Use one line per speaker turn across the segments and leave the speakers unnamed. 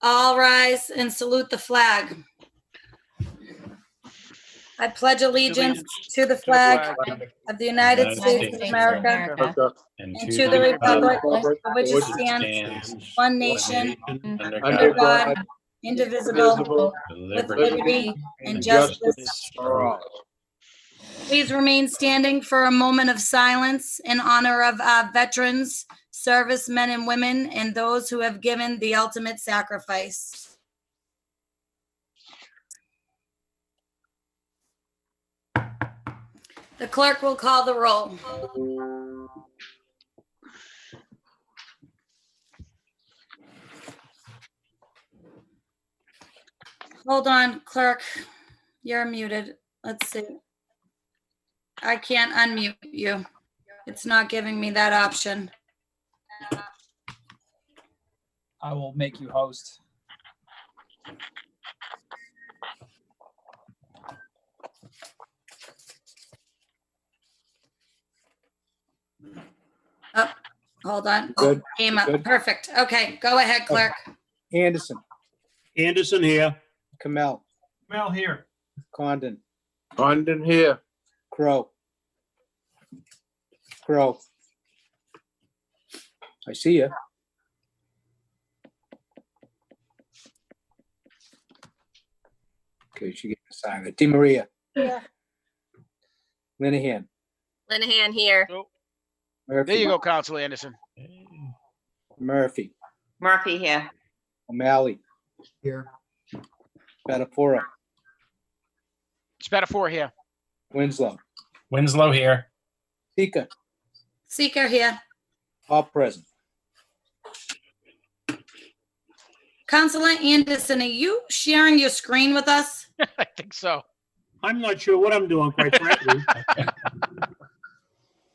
All rise and salute the flag. I pledge allegiance to the flag of the United States of America and to the republic for which it stands, one nation, under God, indivisible, with liberty and justice for all. Please remain standing for a moment of silence in honor of our veterans, servicemen and women, and those who have given the ultimate sacrifice. The clerk will call the roll. Hold on, clerk. You're muted. Let's see. I can't unmute you. It's not giving me that option.
I will make you host.
Oh, hold on.
Good.
Came up.
Good.
Perfect. Okay, go ahead, clerk.
Anderson,
Anderson here.
Kamel,
Mel here.
Condon,
Condon here.
Crow. Crow. I see you. Okay, she gets silent. DeMaria.
Yeah.
Linehan.
Linehan here.
Murphy.
There you go, Council Anderson.
Murphy.
Murphy here.
O'Malley.
Here.
Spatafora.
Spatafora here.
Winslow.
Winslow here.
Seeker.
Seeker here.
All present.
Councilor Anderson, are you sharing your screen with us?
I think so.
I'm not sure what I'm doing, quite frankly.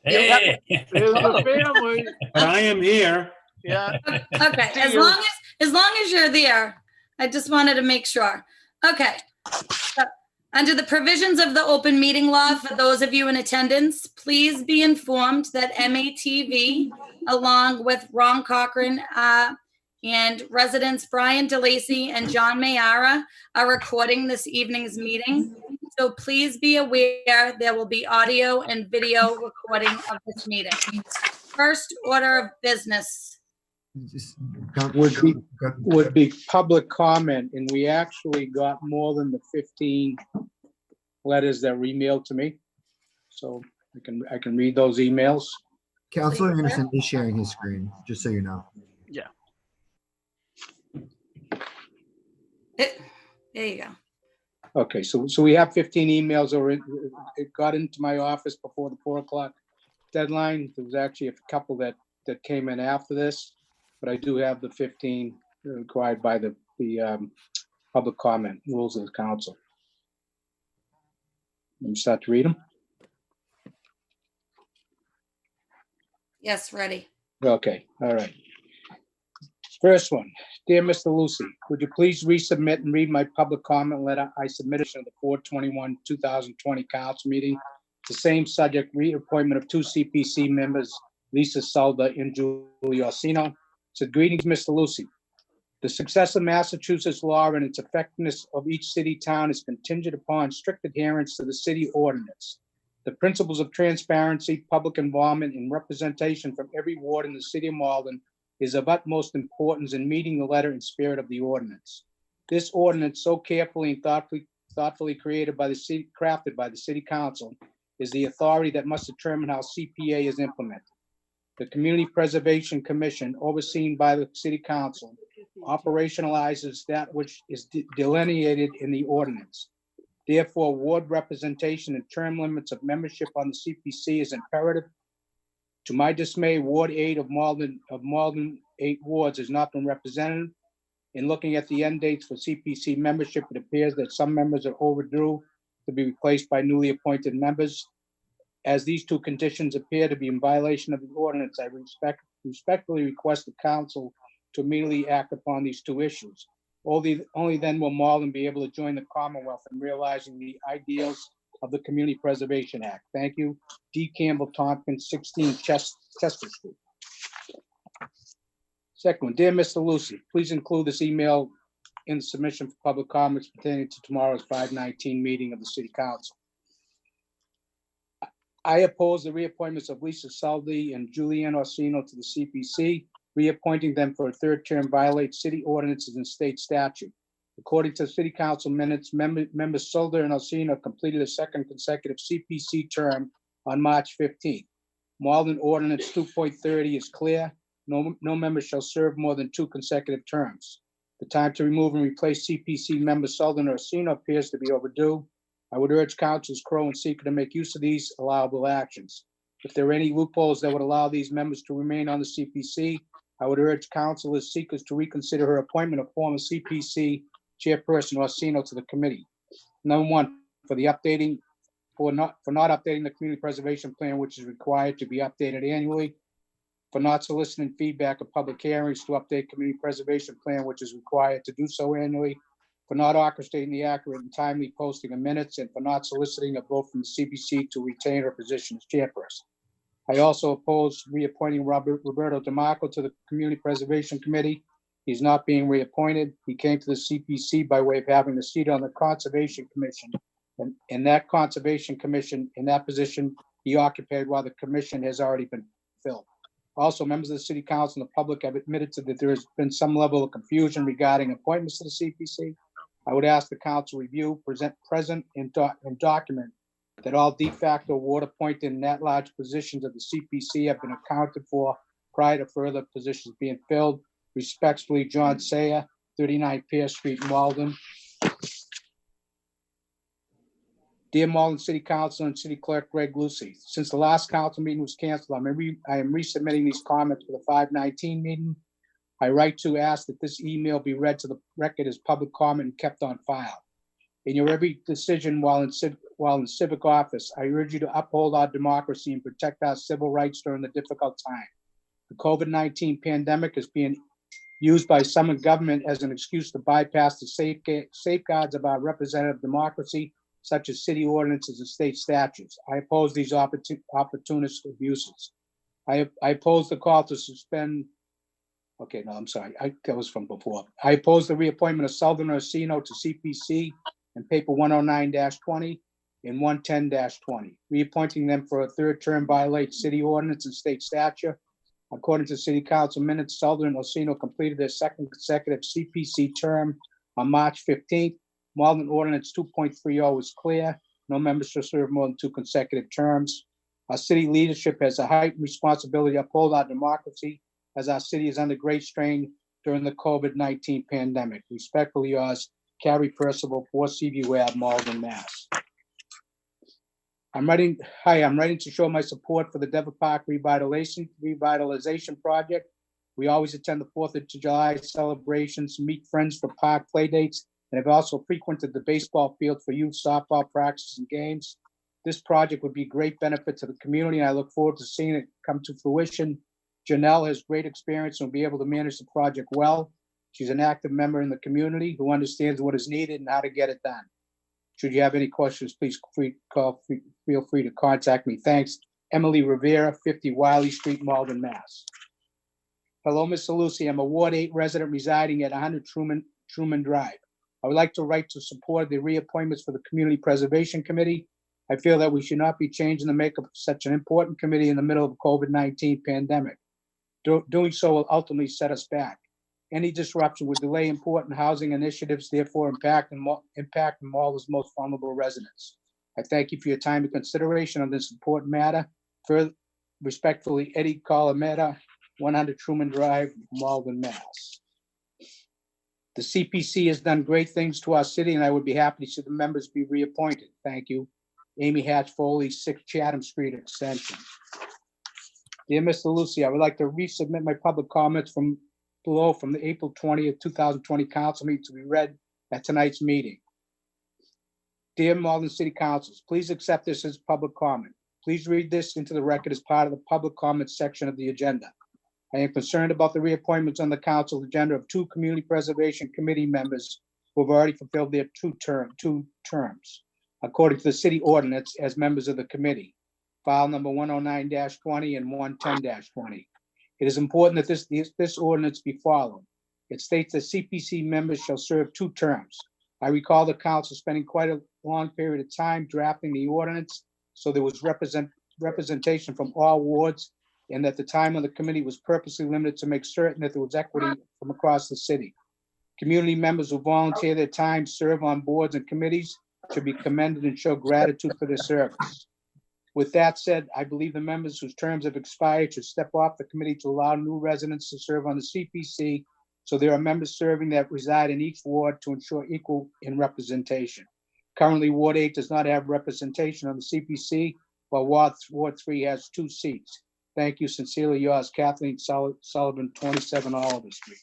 There's the family.
But I am here.
Yeah.
Okay, as long as you're there, I just wanted to make sure. Okay. Under the provisions of the open meeting law, for those of you in attendance, please be informed that MATV, along with Ron Cochran and residents Brian DeLacy and John Mayara, are recording this evening's meeting. So please be aware there will be audio and video recording of this meeting. First order of business.
Would be public comment, and we actually got more than the 15 letters that were emailed to me. So I can read those emails.
Councilor Anderson is sharing his screen, just so you know.
Yeah.
There you go.
Okay, so we have 15 emails, or it got into my office before the 4 o'clock deadline. There was actually a couple that came in after this, but I do have the 15 required by the public comment rules of the council. Let me start to read them.
Yes, ready.
Okay, all right. First one, dear Mr. Lucy, would you please resubmit and read my public comment letter I submitted to the 4/21/2020 council meeting? The same subject, reappointment of 2 CPC members, Lisa Salda and Julie Orsino. Said, greetings, Mr. Lucy. The success of Massachusetts law and its effectiveness of each city town is contingent upon strict adherence to the city ordinance. The principles of transparency, public involvement, and representation from every ward in the city of Malden is of utmost importance in meeting the letter and spirit of the ordinance. This ordinance, so carefully and thoughtfully created by the city, crafted by the city council, is the authority that must determine how CPA is implemented. The Community Preservation Commission, overseen by the city council, operationalizes that which is delineated in the ordinance. Therefore, ward representation and term limits of membership on the CPC is imperative. To my dismay, Ward 8 of Malden 8 wards has not been represented. In looking at the end dates for CPC membership, it appears that some members are overdue to be replaced by newly appointed members. As these 2 conditions appear to be in violation of the ordinance, I respectfully request the council to immediately act upon these 2 issues. Only then will Malden be able to join the Commonwealth in realizing the ideals of the Community Preservation Act. Thank you. D. Campbell Tompkins, 16 Chester Street. Second one, dear Mr. Lucy, please include this email in the submission for public comments pertaining to tomorrow's 5/19 meeting of the city council. I oppose the reappointments of Lisa Saldi and Julianne Orsino to the CPC. Reappointing them for a third term violates city ordinances and state statute. According to city council minutes, members Solder and Orsino completed a second consecutive CPC term on March 15th. Malden Ordinance 2.30 is clear. No member shall serve more than 2 consecutive terms. The time to remove and replace CPC members Solder and Orsino appears to be overdue. I would urge councils Crowe and Seeker to make use of these allowable actions. If there are any loopholes that would allow these members to remain on the CPC, I would urge councilors Seekers to reconsider her appointment of former CPC chairperson Orsino to the committee. Number 1, for not updating the community preservation plan, which is required to be updated annually. For not soliciting feedback at public hearings to update community preservation plan, which is required to do so annually. For not orchestrating the accurate and timely posting of minutes, and for not soliciting a vote from the CPC to retain her position as chairperson. I also oppose reappointing Roberto DeMarco to the Community Preservation Committee. He's not being reappointed. He came to the CPC by way of having a seat on the Conservation Commission. And in that Conservation Commission, in that position, he occupied while the commission has already been filled. Also, members of the City Council and the public have admitted to that there has been some level of confusion regarding appointments to the CPC. I would ask the council review, present and document that all de facto ward appointed and at-large positions of the CPC have been accounted for prior to further positions being filled. Respectfully, John Sayer, 39 Pierce Street, Malden. Dear Malden City Council and City Clerk Greg Lucy, since the last council meeting was canceled, I am resubmitting these comments for the 5/19 meeting. I write to ask that this email be read to the record as public comment and kept on file. In your every decision while in civic office, I urge you to uphold our democracy and protect our civil rights during the difficult time. The COVID-19 pandemic is being used by some in government as an excuse to bypass the safeguards of our representative democracy, such as city ordinances and state statutes. I oppose these opportunist abuses. I oppose the call to suspend. Okay, no, I'm sorry. That was from before. I oppose the reappointment of Sullivan Orsino to CPC and paper 109-20 and 110-20. Reappointing them for a third term violates city ordinance and state statute. According to City Council minutes, Sullivan and Orsino completed their second consecutive CPC term on March 15th. Malden Ordinance 2.30 is clear. No member shall serve more than 2 consecutive terms. Our city leadership has a heightened responsibility to uphold our democracy as our city is under great strain during the COVID-19 pandemic. Respectfully yours, Carrie Percival, 4 Seaview Ave, Malden, Mass. I'm writing to show my support for the Devon Park revitalization project. We always attend the 4th of July celebrations, meet friends for park play dates, and have also frequented the baseball field for youth softball practices and games. This project would be a great benefit to the community, and I look forward to seeing it come to fruition. Janelle has great experience and will be able to manage the project well. She's an active member in the community who understands what is needed and how to get it done. Should you have any questions, please feel free to contact me. Thanks. Emily Rivera, 50 Wiley Street, Malden, Mass. Hello, Mr. Lucy. I'm a Ward 8 resident residing at 100 Truman Drive. I would like to write to support the reappointments for the Community Preservation Committee. I feel that we should not be changing the makeup of such an important committee in the middle of the COVID-19 pandemic. Doing so will ultimately set us back. Any disruption would delay important housing initiatives, therefore impact Malden's most vulnerable residents. I thank you for your time and consideration on this important matter. Further, respectfully, Eddie Calametta, 100 Truman Drive, Malden, Mass. The CPC has done great things to our city, and I would be happy to see the members be reappointed. Thank you. Amy Hatch Foley, 6 Chatham Street Extension. Dear Mr. Lucy, I would like to resubmit my public comments from below from the April 20th, 2020 council meeting to be read at tonight's meeting. Dear Malden City Councils, please accept this as public comment. Please read this into the record as part of the public comment section of the agenda. I am concerned about the reappointments on the council agenda of 2 Community Preservation Committee members who have already fulfilled their 2 terms, according to the city ordinance as members of the committee, file number 109-20 and 110-20. It is important that this ordinance be followed. It states that CPC members shall serve 2 terms. I recall the council spending quite a long period of time drafting the ordinance, so there was representation from all wards, and that the time on the committee was purposely limited to make certain that there was equity from across the city. Community members who volunteer their time, serve on boards and committees should be commended and show gratitude for their service. With that said, I believe the members whose terms have expired should step off the committee to allow new residents to serve on the CPC, so there are members serving that reside in each ward to ensure equal in representation. Currently, Ward 8 does not have representation on the CPC, while Ward 3 has 2 seats. Thank you. Sincerely yours, Kathleen Sullivan, 27 Oliver Street.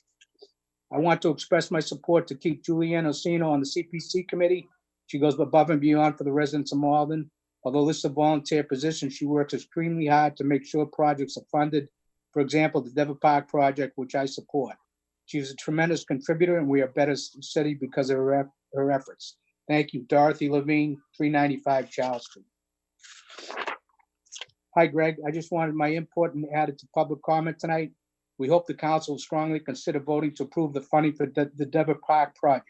I want to express my support to keep Julianne Osino on the CPC committee. She goes above and beyond for the residents of Malden. Although this is a volunteer position, she works extremely hard to make sure projects are funded. For example, the Dever Park project, which I support. She's a tremendous contributor, and we are better city because of her efforts. Thank you, Dorothy Levine, 395 Charles Street. Hi, Greg. I just wanted my input and added to public comment tonight. We hope the council will strongly consider voting to approve the funding for the Dever Park project.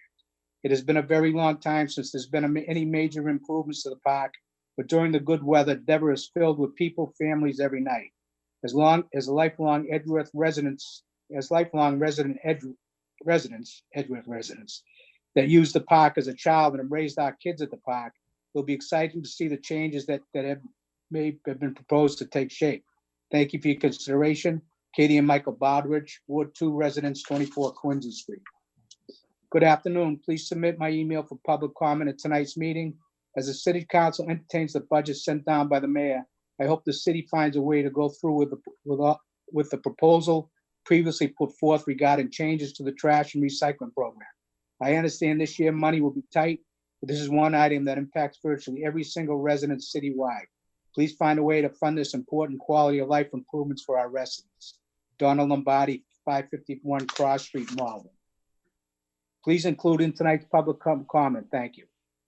It has been a very long time since there's been any major improvements to the park, but during the good weather, Dever is filled with people, families every night. As lifelong Edgeworth residents that use the park as a child and have raised our kids at the park, it'll be exciting to see the changes that have been proposed to take shape. Thank you for your consideration. Katie and Michael Baldridge, Ward 2 residents, 24 Quincy Street. Good afternoon. Please submit my email for public comment at tonight's meeting. As the city council entertains the budget sent down by the mayor, I hope the city finds a way to go through with the proposal previously put forth regarding changes to the trash and recycling program. I understand this year money will be tight, but this is one item that impacts virtually every single resident citywide. Please find a way to fund this important quality of life improvements for our residents. Donna Lombardi, 551 Cross Street, Malden. Please include in tonight's public comment. Thank you.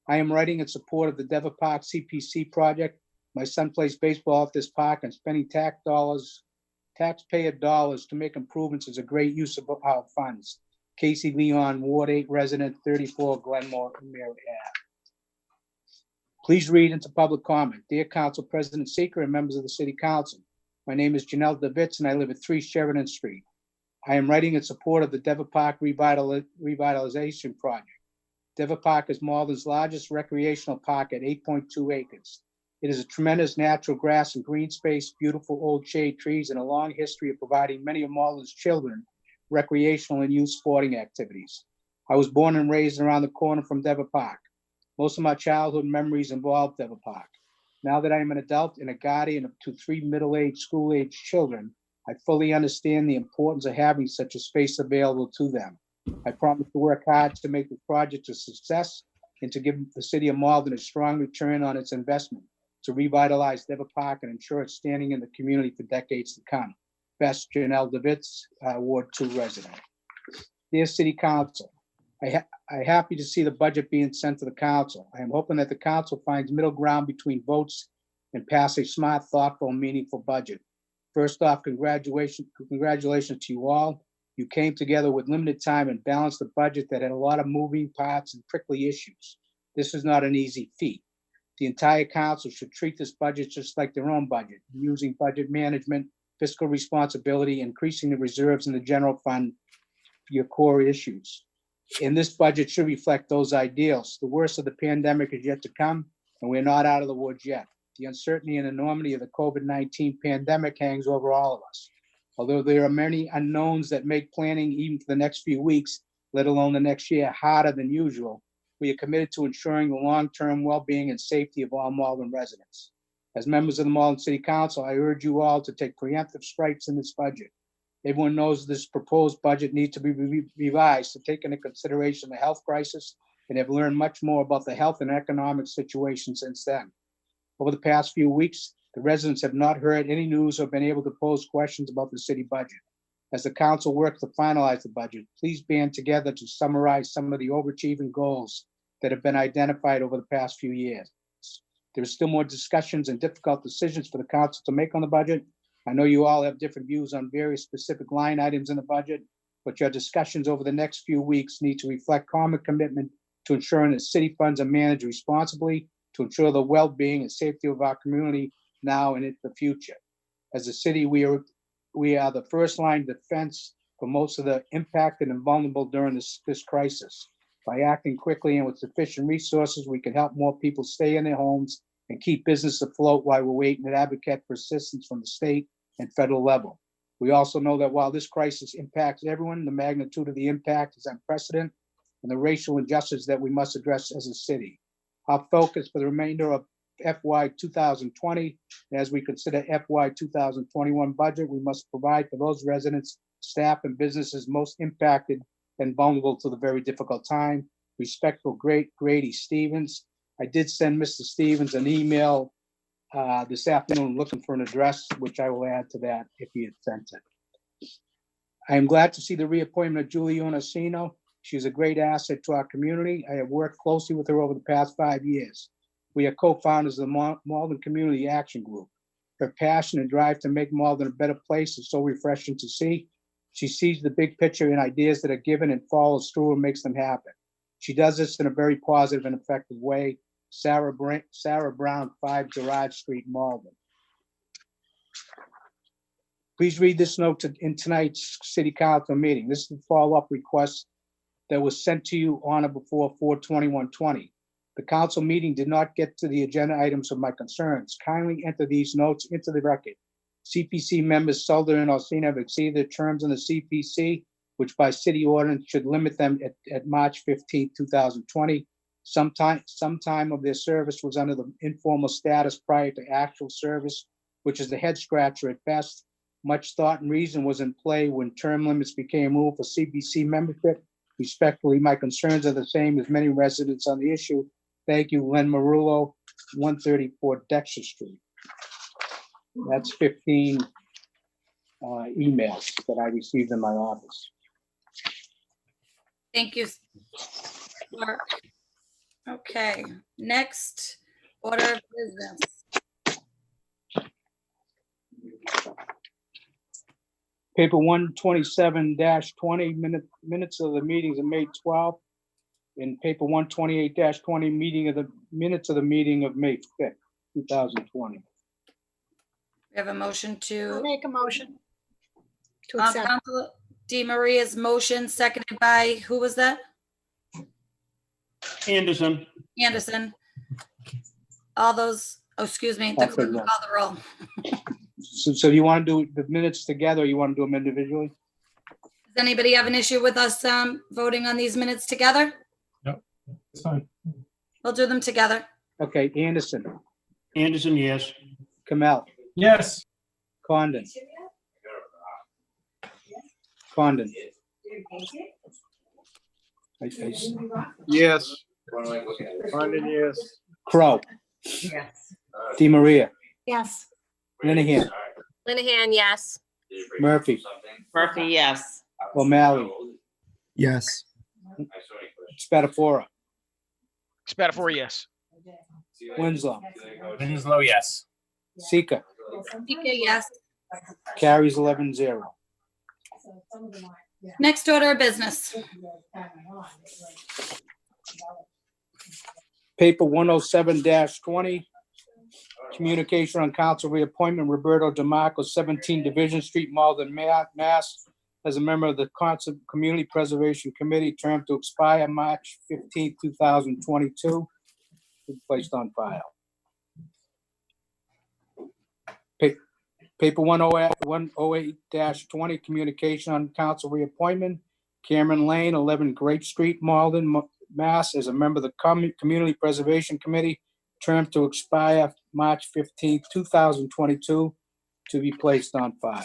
I am writing in support of the Dever Park CPC project. My son plays baseball at this park, and spending taxpayer dollars to make improvements is a great use of our funds. Casey Leon, Ward 8 resident, 34 Glenmore, Mary Ave. Please read into public comment. Dear Council President Seeker and members of the City Council, my name is Janelle DeVitz and I live at 3 Sheridan Street. I am writing in support of the Dever Park revitalization project. Dever Park is Malden's largest recreational park at 8.2 acres. It is a tremendous natural grass and green space, beautiful old shade trees, and a long history of providing many of Malden's children recreational and youth sporting activities. I was born and raised around the corner from Dever Park. Most of my childhood memories involve Dever Park. Now that I am an adult and a guardian of 3 middle-aged, school-aged children, I fully understand the importance of having such a space available to them. I promise to work hard to make the project a success and to give the city of Malden a strong return on its investment to revitalize Dever Park and ensure its standing in the community for decades to come. Best, Janelle DeVitz, Ward 2 resident. Dear City Council, I'm happy to see the budget being sent to the council. I am hoping that the council finds middle ground between votes and pass a smart, thoughtful, and meaningful budget. First off, congratulations to you all. You came together with limited time and balanced a budget that had a lot of moving parts and prickly issues. This is not an easy feat. The entire council should treat this budget just like their own budget, using budget management, fiscal responsibility, increasing the reserves in the general fund for your core issues. And this budget should reflect those ideals. The worst of the pandemic is yet to come, and we're not out of the woods yet. The uncertainty and enormity of the COVID-19 pandemic hangs over all of us. Although there are many unknowns that make planning even for the next few weeks, let alone the next year, harder than usual, we are committed to ensuring the long-term well-being and safety of all Malden residents. As members of the Malden City Council, I urge you all to take preemptive strikes in this budget. Everyone knows this proposed budget needs to be revised to take into consideration the health crisis and have learned much more about the health and economic situation since then. Over the past few weeks, the residents have not heard any news or been able to pose questions about the city budget. As the council works to finalize the budget, please band together to summarize some of the overachieving goals that have been identified over the past few years. There are still more discussions and difficult decisions for the council to make on the budget. I know you all have different views on various specific line items in the budget. but your discussions over the next few weeks need to reflect common commitment to ensuring that city funds are managed responsibly to ensure the well-being and safety of our community now and into the future. As a city, we are the first line defense for most of the impacted and vulnerable during this crisis. By acting quickly and with sufficient resources, we can help more people stay in their homes and keep business afloat while we're waiting to advocate for assistance from the state and federal level. We also know that while this crisis impacts everyone, the magnitude of the impact is unprecedented and the racial injustice that we must address as a city. Our focus for the remainder of FY 2020, as we consider FY 2021 budget, we must provide for those residents, staff, and businesses most impacted and vulnerable to the very difficult time. Respectful Grady Stevens. I did send Mr. Stevens an email this afternoon looking for an address, which I will add to that if he had sent it. I am glad to see the reappointment of Julie Onosino. She's a great asset to our community. I have worked closely with her over the past 5 years. We are co-founders of the Malden Community Action Group. Her passion and drive to make Malden a better place is so refreshing to see. She sees the big picture and ideas that are given and follows through and makes them happen. She does this in a very positive and effective way. Sarah Brown, 5 Gerard Street, Malden. Please read this note in tonight's City Council meeting. This is a follow-up request that was sent to you on or before 4/21/20. The council meeting did not get to the agenda items of my concerns. Kindly enter these notes into the record. CPC members Sullivan and Orsino have exceeded their terms in the CPC, which by city ordinance should limit them at March 15, 2020. Some time of their service was under the informal status prior to actual service, which is the head scratcher at best. Much thought and reason was in play when term limits became rule for CPC membership. Respectfully, my concerns are the same as many residents on the issue. Thank you, Len Marullo, 134 Dexter Street. That's 15 emails that I received in my office.
Thank you, Mark. Okay, next order of business.
Paper 127-20 minutes of the meetings of May 12th. And paper 128-20 minutes of the meeting of May 5th, 2020.
We have a motion
I'll
to,
make a motion to accept.
Councilor DeMaria's motion, seconded by, who was that?
Anderson,
Anderson. All those, oh, excuse me, the clerk will call the roll.
So you want to do the minutes together, or you want to do them individually?
Does anybody have an issue with us voting on these minutes together?
it's fine.
We'll do them together.
Okay, Anderson,
Anderson, yes.
Kamel,
Yes.
Condon. Condon.
Yes. Condon, yes.
Crow. DeMaria,
Yes.
Linehan,
Linehan, yes.
Murphy,
Murphy, yes.
O'Malley,
Yes.
Spatafora,
Spatafor, yes.
Winslow,
Winslow, yes.
Sika,
Sika,
yes.
carries 11-0.
Next order of business.
Paper 107-20, communication on council reappointment, Roberto DeMarco, 17 Division Street, Malden, Mass. As a member of the Council Community Preservation Committee, term to expire March 15, 2022, placed on file. Paper 108-20, communication on council reappointment, Cameron Lane, 11 Grape Street, Malden, Mass. As a member of the Community Preservation Committee, term to expire March 15, 2022, to be placed on file.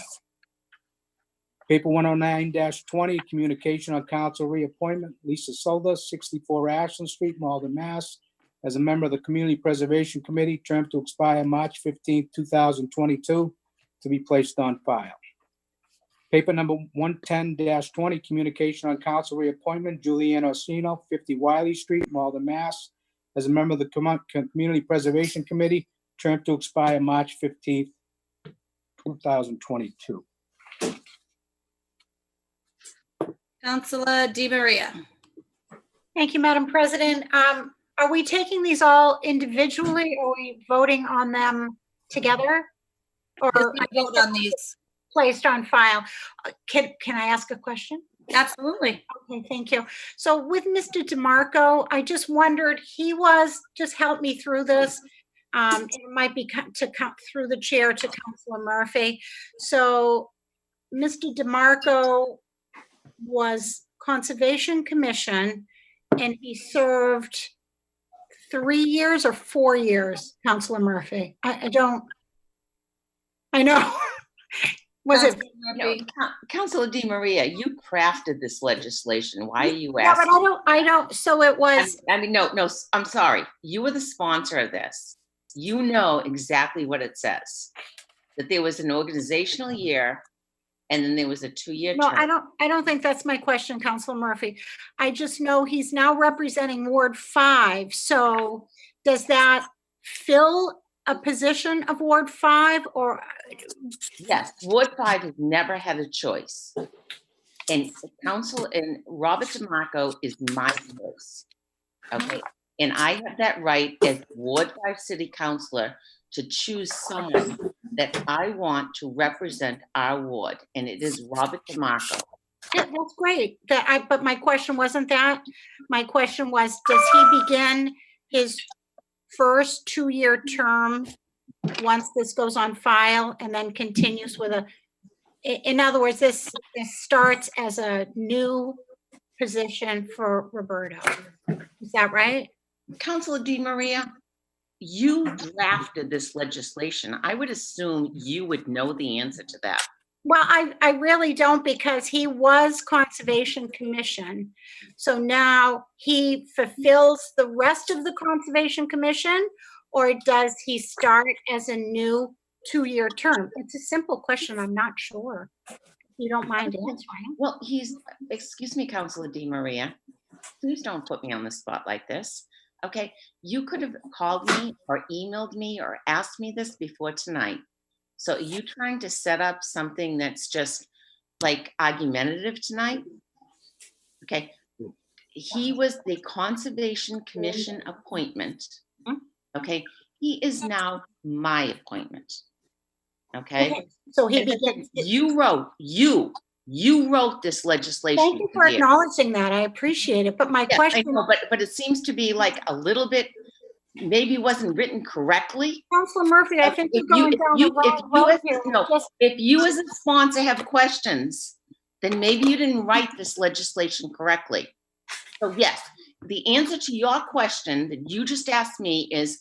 Paper 109-20, communication on council reappointment, Lisa Solda, 64 Ashland Street, Malden, Mass. As a member of the Community Preservation Committee, term to expire March 15, 2022, to be placed on file. Paper number 110-20, communication on council reappointment, Julianne Orsino, 50 Wiley Street, Malden, Mass. As a member of the Community Preservation Committee, term to expire March 15th, 2022.
Councilor Di Maria.
Thank you, Madam President. Are we taking these all individually or are we voting on them together? Or
Just gonna vote on these.
placed on file? Can I ask a question?
Absolutely.
Okay, thank you. So with Mr. DeMarco, I just wondered, just help me through this. It might be to come through the chair to Councilor Murphy. So Mr. DeMarco was Conservation Commission and he served 3 years or 4 years, Councilor Murphy? I know. Was it?
Murphy.
Councilor Di Maria, you crafted this legislation. Why are you
Yeah, but
asking?
I don't, so it was,
No, I'm sorry. You were the sponsor of this. You know exactly what it says. That there was an organizational year and then there was a 2-year
no,
term.
I don't think that's my question, Councilor Murphy. I just know he's now representing Ward 5. So does that fill a position of Ward 5 or?
Yes, Ward 5 has never had a choice. And Robert DeMarco is my choice. Okay. And I have that right as Ward 5 City Councilor to choose someone that I want to represent our ward, and it is Robert DeMarco.
Yeah, that's great. But my question wasn't that. My question was, does he begin his first 2-year term once this goes on file and then continues with in other words, this starts as a new position for Roberto. Is that right?
Councilor Di Maria, you drafted this legislation. I would assume you would know the answer to that.
Well, I really don't, because he was Conservation Commission. So now he fulfills the rest of the Conservation Commission, or does he start as a new 2-year term? It's a simple question. I'm not sure. If you don't mind answering.
Well, excuse me, Councilor Di Maria, please don't put me on the spot like this. Okay, you could have called me or emailed me or asked me this before tonight. So are you trying to set up something that's just like argumentative tonight? Okay, he was the Conservation Commission appointment. Okay, he is now my appointment. Okay,
So he begins.
you wrote this legislation.
Thank you for acknowledging that. I appreciate it. But my
Yes,
question.
I know, but it seems to be like a little bit, maybe wasn't written correctly.
Councilor Murphy, I think you're going down the wrong road here.
If you as a sponsor have questions, then maybe you didn't write this legislation correctly. So yes, the answer to your question that you just asked me is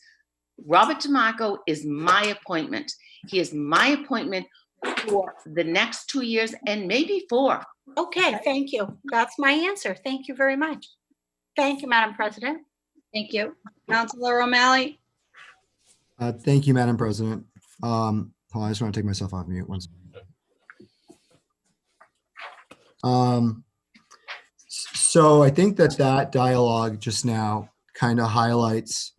Robert DeMarco is my appointment. He is my appointment for the next 2 years and maybe 4.
Okay, thank you. That's my answer. Thank you very much. Thank you, Madam President.
Thank you. Councilor O'Malley.
Thank you, Madam President. Hold on, I just want to take myself off mute once. So I think that dialogue just now kind of highlights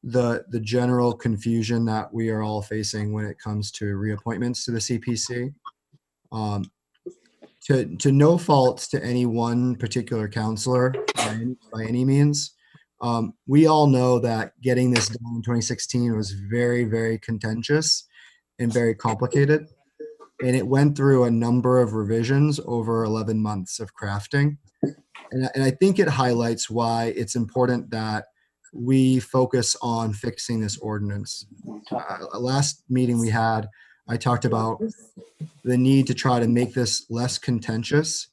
the general confusion that we are all facing when it comes to reappointments to the CPC. To no faults to any one particular counselor by any means. We all know that getting this done in 2016 was very, very contentious and very complicated. And it went through a number of revisions over 11 months of crafting. And I think it highlights why it's important that we focus on fixing this ordinance. Last meeting we had, I talked about the need to try to make this less contentious,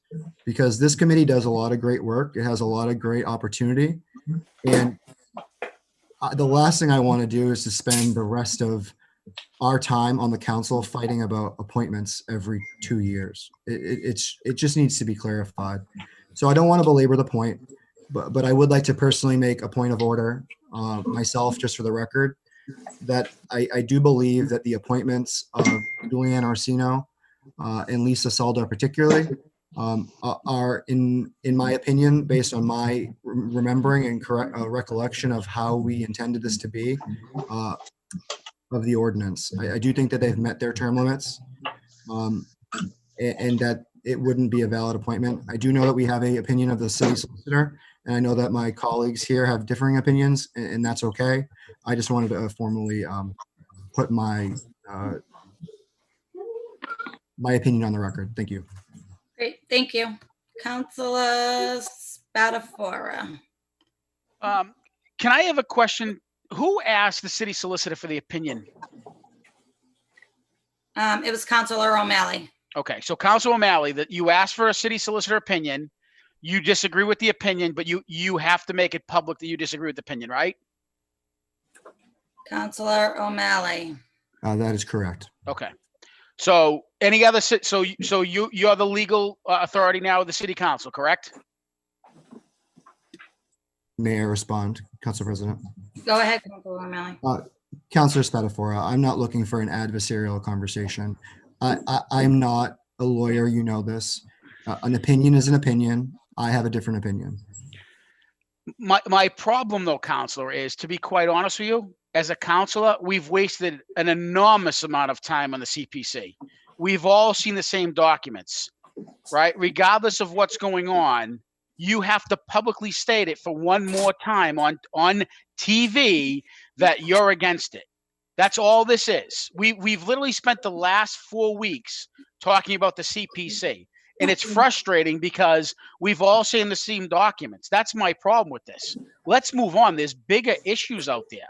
because this committee does a lot of great work. It has a lot of great opportunity. And the last thing I want to do is to spend the rest of our time on the council fighting about appointments every 2 years. It just needs to be clarified. So I don't want to belabor the point, but I would like to personally make a point of order myself, just for the record, that I do believe that the appointments of Julianne Orsino and Lisa Salda particularly are, in my opinion, based on my remembering and correct recollection of how we intended this to be, of the ordinance. I do think that they've met their term limits, and that it wouldn't be a valid appointment. I do know that we have a opinion of the city solicitor, and I know that my colleagues here have differing opinions, and that's okay. I just wanted to formally put my my opinion on the record. Thank you.
Great, thank you. Councilor Spatafora.
Can I have a question? Who asked the city solicitor for the opinion?
It was Councilor O'Malley.
Okay, so Council O'Malley, that you asked for a city solicitor opinion, you disagree with the opinion, but you have to make it public that you disagree with the opinion, right?
Councilor O'Malley.
That is correct.
Okay. So any other, you're the legal authority now of the city council, correct?
May I respond, Council President?
Go ahead, Councilor O'Malley.
Councilor Spatafora, I'm not looking for an adversarial conversation. I'm not a lawyer, you know this. An opinion is an opinion. I have a different opinion.
My problem though, Counselor, is, to be quite honest with you, as a counselor, we've wasted an enormous amount of time on the CPC. We've all seen the same documents, right? Regardless of what's going on, you have to publicly state it for one more time on TV that you're against it. That's all this is. We've literally spent the last 4 weeks talking about the CPC, and it's frustrating because we've all seen the same documents. That's my problem with this. Let's move on. There's bigger issues out there.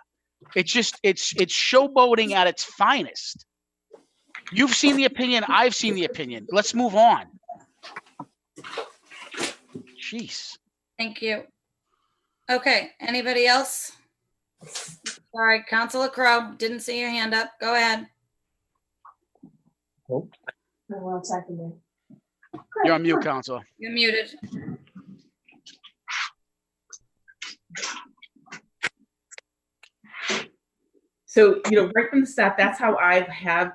It's showboating at its finest. You've seen the opinion. I've seen the opinion. Let's move on. Jeez.
Thank you. Okay, anybody else? Sorry, Councilor Crowe, didn't see your hand up. Go ahead.
You're on mute, Counselor.
You're muted.
So, right from the start, that's how I have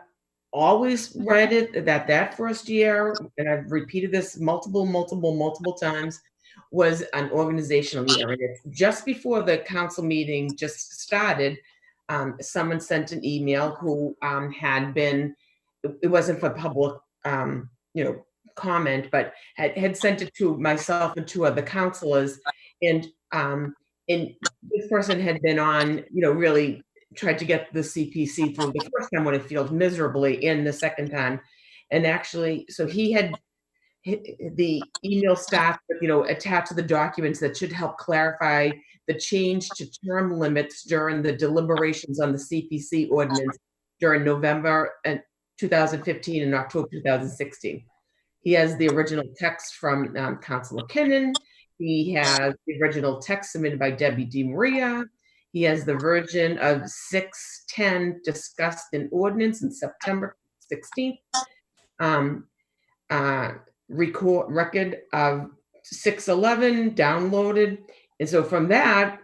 always read it, that first year, and I've repeated this multiple times, was an organizational year. And it's just before the council meeting just started, someone sent an email who had been, it wasn't for public, comment, but had sent it to myself and 2 other councilors. And this person had been on, really tried to get the CPC through the first time when it failed miserably, in the second time. And actually, so he had the email staff, attached to the documents that should help clarify the change to term limits during the deliberations on the CPC ordinance during November 2015 and October 2016. He has the original text from Councilor Kinnon. He has the original text submitted by Debbie DiMaria. He has the version of 610 discussed in ordinance in September 16th. Record of 611 downloaded. And so from that,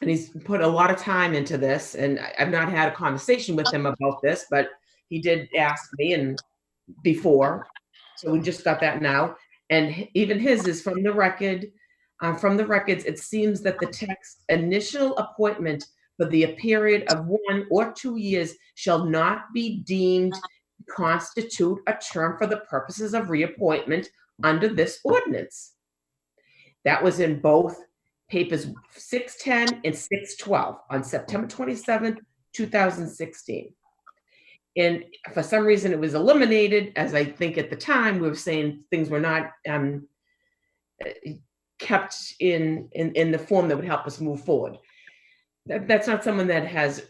and he's put a lot of time into this, and I've not had a conversation with him about this, but he did ask me and before. So we just got that now. And even his is from the record. From the records, it seems that the text initial appointment for the period of 1 or 2 years shall not be deemed to constitute a term for the purposes of reappointment under this ordinance. That was in both papers 610 and 612 on September 27th, 2016. And for some reason it was eliminated, as I think at the time we were saying things were not kept in the form that would help us move forward. That's not someone that has,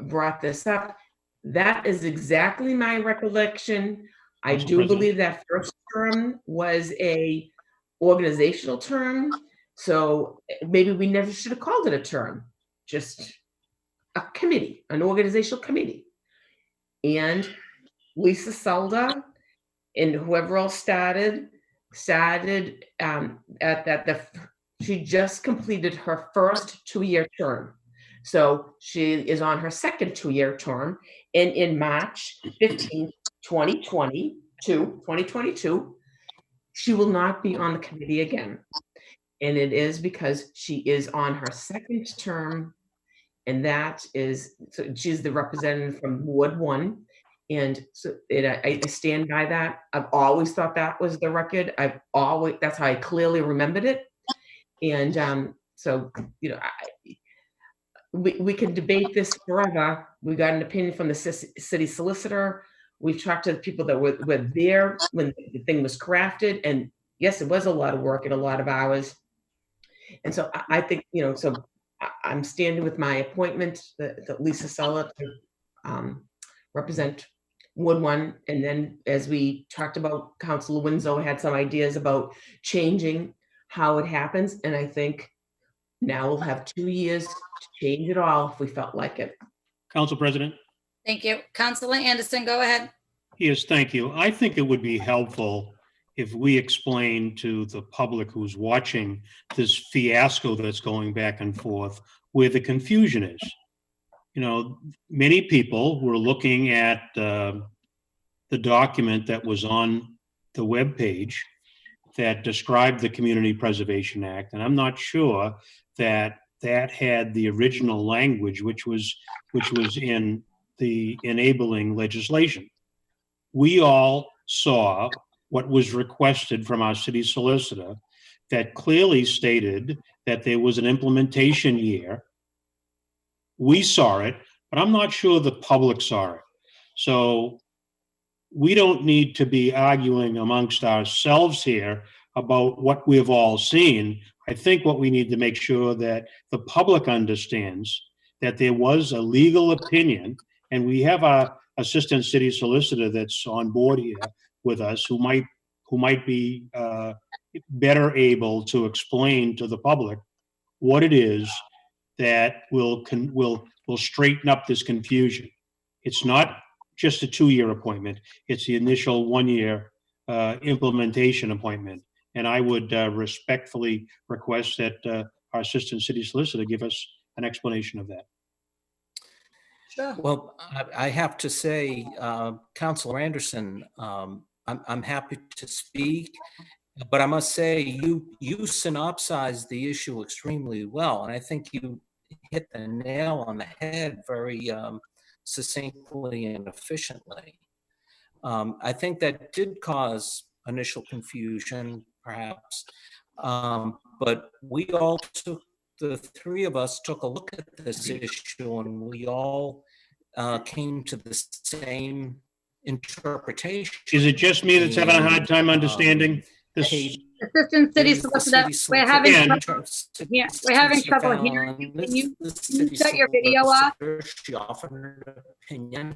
brought this up. That is exactly my recollection. I do believe that first term was a organizational term. So maybe we never should have called it a term, just a committee, an organizational committee. And Lisa Salda and whoever else started she just completed her first 2-year term. So she is on her second 2-year term. And in March 15th, 2022, she will not be on the committee again. And it is because she is on her second term. And that is, so she's the representative from Ward 1. And so I stand by that. I've always thought that was the record. That's how I clearly remembered it. And so, we can debate this forever. We got an opinion from the city solicitor. We've talked to the people that were there when the thing was crafted. And yes, it was a lot of work and a lot of hours. And so I think, so I'm standing with my appointment, that Lisa Sella to represent Ward 1. And then as we talked about, Councilor Winslow had some ideas about changing how it happens. And I think now we'll have 2 years to change it all if we felt like it.
Council President?
Thank you. Councilor Anderson, go ahead.
Yes, thank you. I think it would be helpful if we explain to the public who's watching this fiasco that's going back and forth where the confusion is. Many people were looking at the document that was on the webpage that described the Community Preservation Act, and I'm not sure that had the original language, which was in the enabling legislation. We all saw what was requested from our city solicitor that clearly stated that there was an implementation year. We saw it, but I'm not sure the public saw it. So we don't need to be arguing amongst ourselves here about what we've all seen. I think what we need to make sure that the public understands that there was a legal opinion, and we have our assistant city solicitor that's on board here with us who might be better able to explain to the public what it is that will straighten up this confusion. It's not just a 2-year appointment. It's the initial 1-year implementation appointment. And I would respectfully request that our assistant city solicitor give us an explanation of that.
Sure.
Well, I have to say, Councilor Anderson, I'm happy to speak, but I must say you synopsized the issue extremely well, and I think you hit the nail on the head very succinctly and efficiently. I think that did cause initial confusion, perhaps, but the three of us took a look at this issue, and we all came to the same interpretation.
Is it just me that's having a hard time understanding this?
Assistant City Solicitor, we're having trouble hearing you. Can you shut your video off?
She offered her opinion.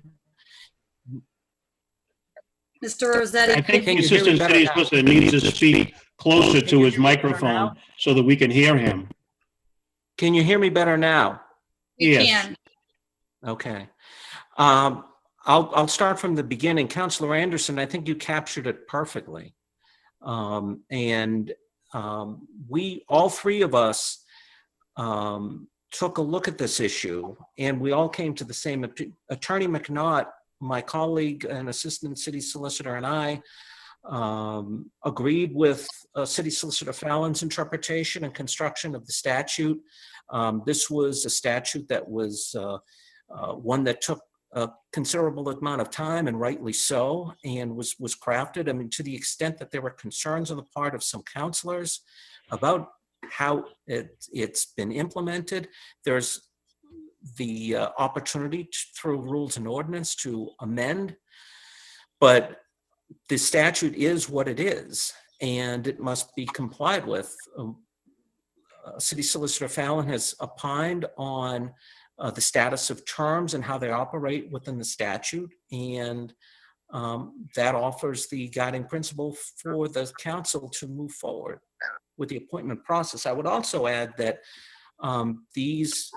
Mr. Rossetti.
I think the assistant city solicitor needs to speak closer to his microphone so that we can hear him.
Can you hear me better now?
We
Yes.
can.
Okay. I'll start from the beginning. Councilor Anderson, I think you captured it perfectly. We, all three of us, took a look at this issue, and we all came to the same. Attorney McNaught, my colleague and assistant city solicitor, and I agreed with City Solicitor Fallon's interpretation and construction of the statute. This was a statute that was one that took a considerable amount of time, and rightly so, and was crafted. I mean, to the extent that there were concerns on the part of some councilors about how it's been implemented, there's the opportunity through rules and ordinance to amend, but the statute is what it is, and it must be complied with. City Solicitor Fallon has opined on the status of terms and how they operate within the statute, and that offers the guiding principle for the council to move forward with the appointment process. I would also add that these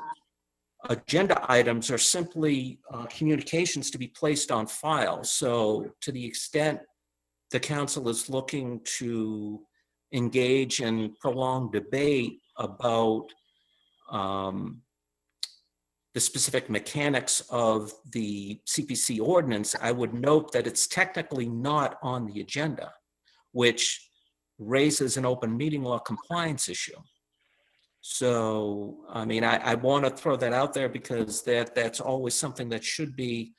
agenda items are simply communications to be placed on file. So to the extent the council is looking to engage in prolonged debate about the specific mechanics of the CPC ordinance, I would note that it's technically not on the agenda, which raises an open meeting law compliance issue. So, I mean, I want to throw that out there because that's always something that should be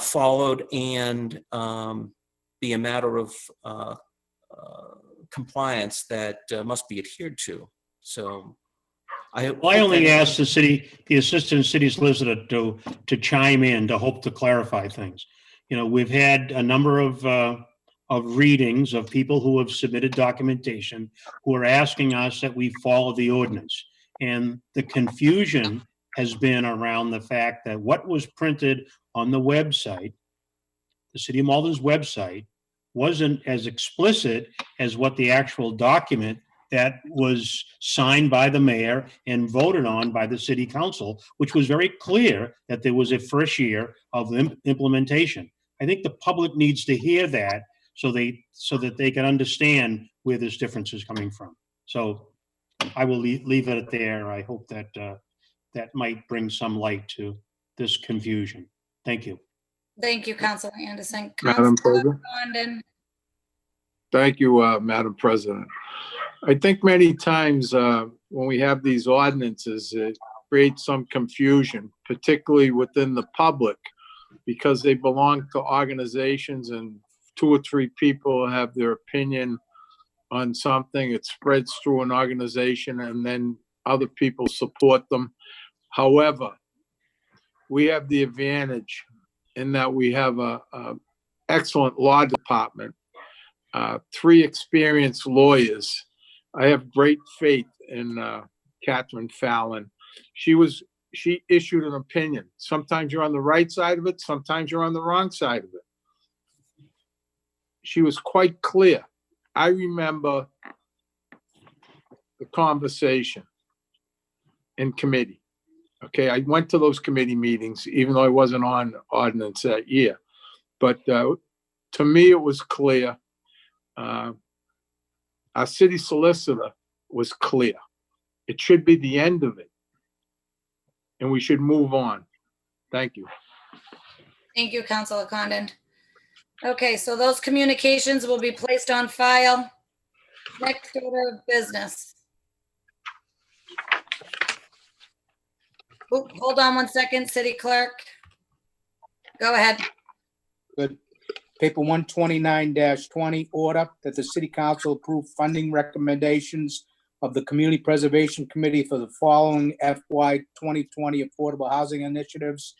followed and be a matter of compliance that must be adhered to. So I
only asked the assistant city solicitor to chime in, to hope to clarify things. You know, we've had a number of readings of people who have submitted documentation who are asking us that we follow the ordinance. And the confusion has been around the fact that what was printed on the website, the City of Malden's website, wasn't as explicit as what the actual document that was signed by the mayor and voted on by the city council, which was very clear that there was a first year of implementation. I think the public needs to hear that so that they can understand where this difference is coming from. So I will leave it there. I hope that that might bring some light to this confusion. Thank you.
Thank you, Councilor Anderson.
Madam
Councilor
President.
Condon.
Thank you, Madam President. I think many times when we have these ordinances, it creates some confusion, particularly within the public, because they belong to organizations and 2 or 3 people have their opinion on something. It spreads through an organization and then other people support them. However, we have the advantage in that we have a excellent law department, 3 experienced lawyers. I have great faith in Catherine Fallon. She issued an opinion. Sometimes you're on the right side of it, sometimes you're on the wrong side of it. She was quite clear. I remember the conversation in committee. Okay, I went to those committee meetings, even though I wasn't on ordinance that year. But to me, it was clear. Our city solicitor was clear. It should be the end of it. And we should move on. Thank you.
Thank you, Councilor Condon. Okay, so those communications will be placed on file. Next order of business. Oh, hold on one second, City Clerk. Go ahead.
Good. Paper 129-20, order that the City Council approve funding recommendations of the Community Preservation Committee for the following FY 2020 affordable housing initiatives.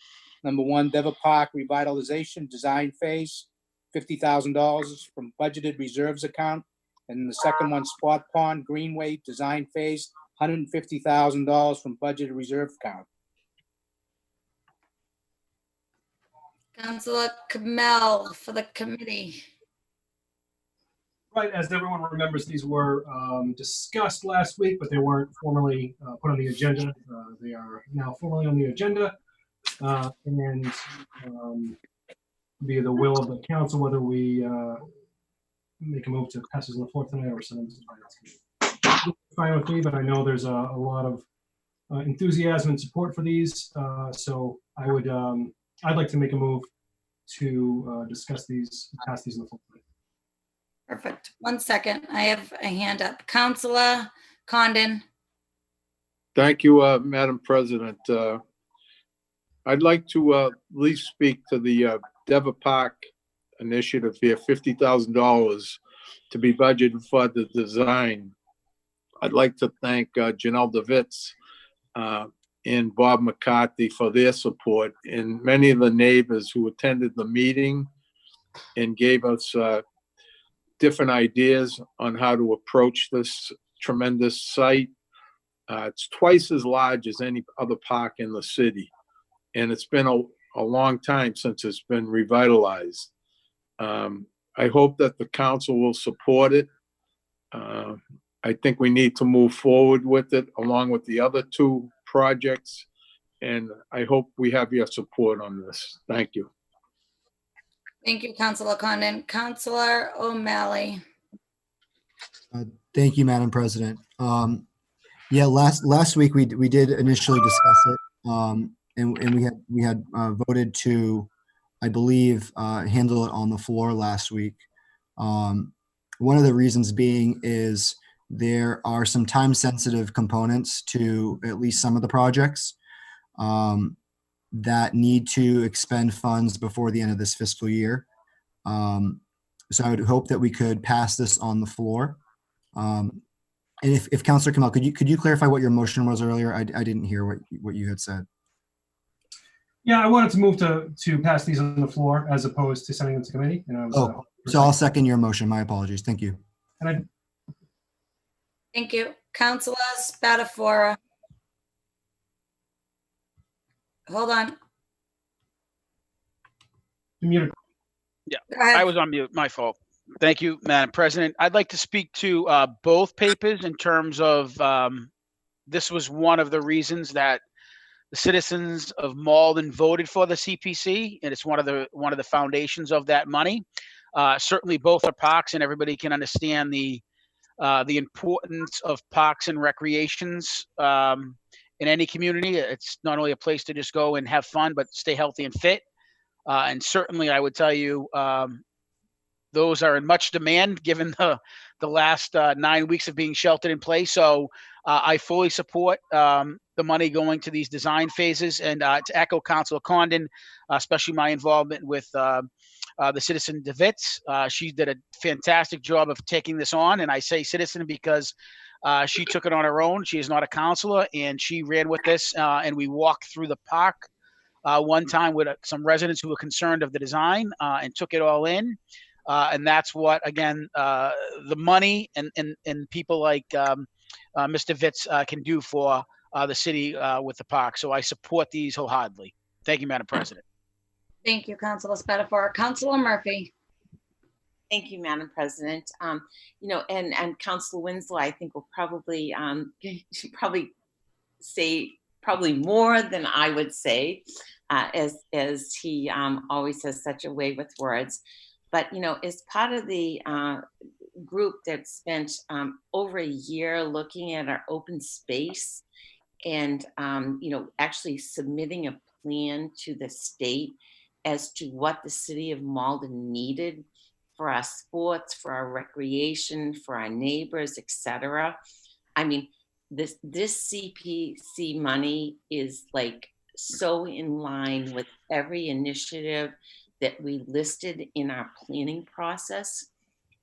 Number 1, Dever Park Revitalization Design Phase, $50,000 from budgeted reserves account. And the second one, Spot Pond Greenway Design Phase, $150,000 from budgeted reserve account.
Councilor Kamel for the committee.
Right, as everyone remembers, these were discussed last week, but they weren't formally put on the agenda. They are now formally on the agenda, and via the will of the council, whether we make a move to pass this on the floor tonight or send them to the finance committee. Fine with me, but I know there's a lot of enthusiasm and support for these, so I'd like to make a move to discuss these, pass these on the floor tonight.
Perfect. 1 second. I have a hand up. Councilor Condon.
Thank you, Madam President. I'd like to at least speak to the Dever Park initiative here, $50,000 to be budgeted for the design. I'd like to thank Janelle DeVitz and Bob McCarthy for their support, and many of the neighbors who attended the meeting and gave us different ideas on how to approach this tremendous site. It's twice as large as any other park in the city, and it's been a long time since it's been revitalized. I hope that the council will support it. I think we need to move forward with it along with the other 2 projects, and I hope we have your support on this. Thank you.
Thank you, Councilor Condon. Councilor O'Malley.
Thank you, Madam President. Yeah, last week we did initially discuss it, and we had voted to, I believe, handle it on the floor last week. One of the reasons being is there are some time-sensitive components to at least some of the projects. that need to expend funds before the end of this fiscal year. So I would hope that we could pass this on the floor. And if Councilor Kamal, could you clarify what your motion was earlier? I didn't hear what you had said.
Yeah, I wanted to move to pass these on the floor as opposed to sending them to committee. And I was,
Oh, so I'll second your motion. My apologies. Thank you.
and I,
Thank you. Councilor Spatafora. Hold on.
muted.
Yeah,
Go ahead.
I was on mute. My fault. Thank you, Madam President. I'd like to speak to both papers in terms of this was one of the reasons that the citizens of Malden voted for the CPC, and it's one of the foundations of that money. Certainly, both are parks, and everybody can understand the importance of parks and recreations in any community. It's not only a place to just go and have fun, but stay healthy and fit. And certainly, I would tell you, those are in much demand given the last 9 weeks of being sheltered in place. So I fully support the money going to these design phases. And to echo Councilor Condon, especially my involvement with the citizen DeVitz, she did a fantastic job of taking this on. And I say citizen because she took it on her own. She is not a counselor, and she ran with this. And we walked through the park one time with some residents who were concerned of the design and took it all in. And that's what, again, the money and people like Mr. Vitz can do for the city with the park. So I support these wholeheartedly. Thank you, Madam President.
Thank you, Councilor Spatafora. Councilor Murphy.
Thank you, Madam President. And Councilor Winslow, I think will probably say more than I would say, as he always has such a way with words. But, as part of the group that spent over a year looking at our open space and, actually submitting a plan to the state as to what the city of Malden needed for our sports, for our recreation, for our neighbors, etc. I mean, this CPC money is like so in line with every initiative that we listed in our planning process.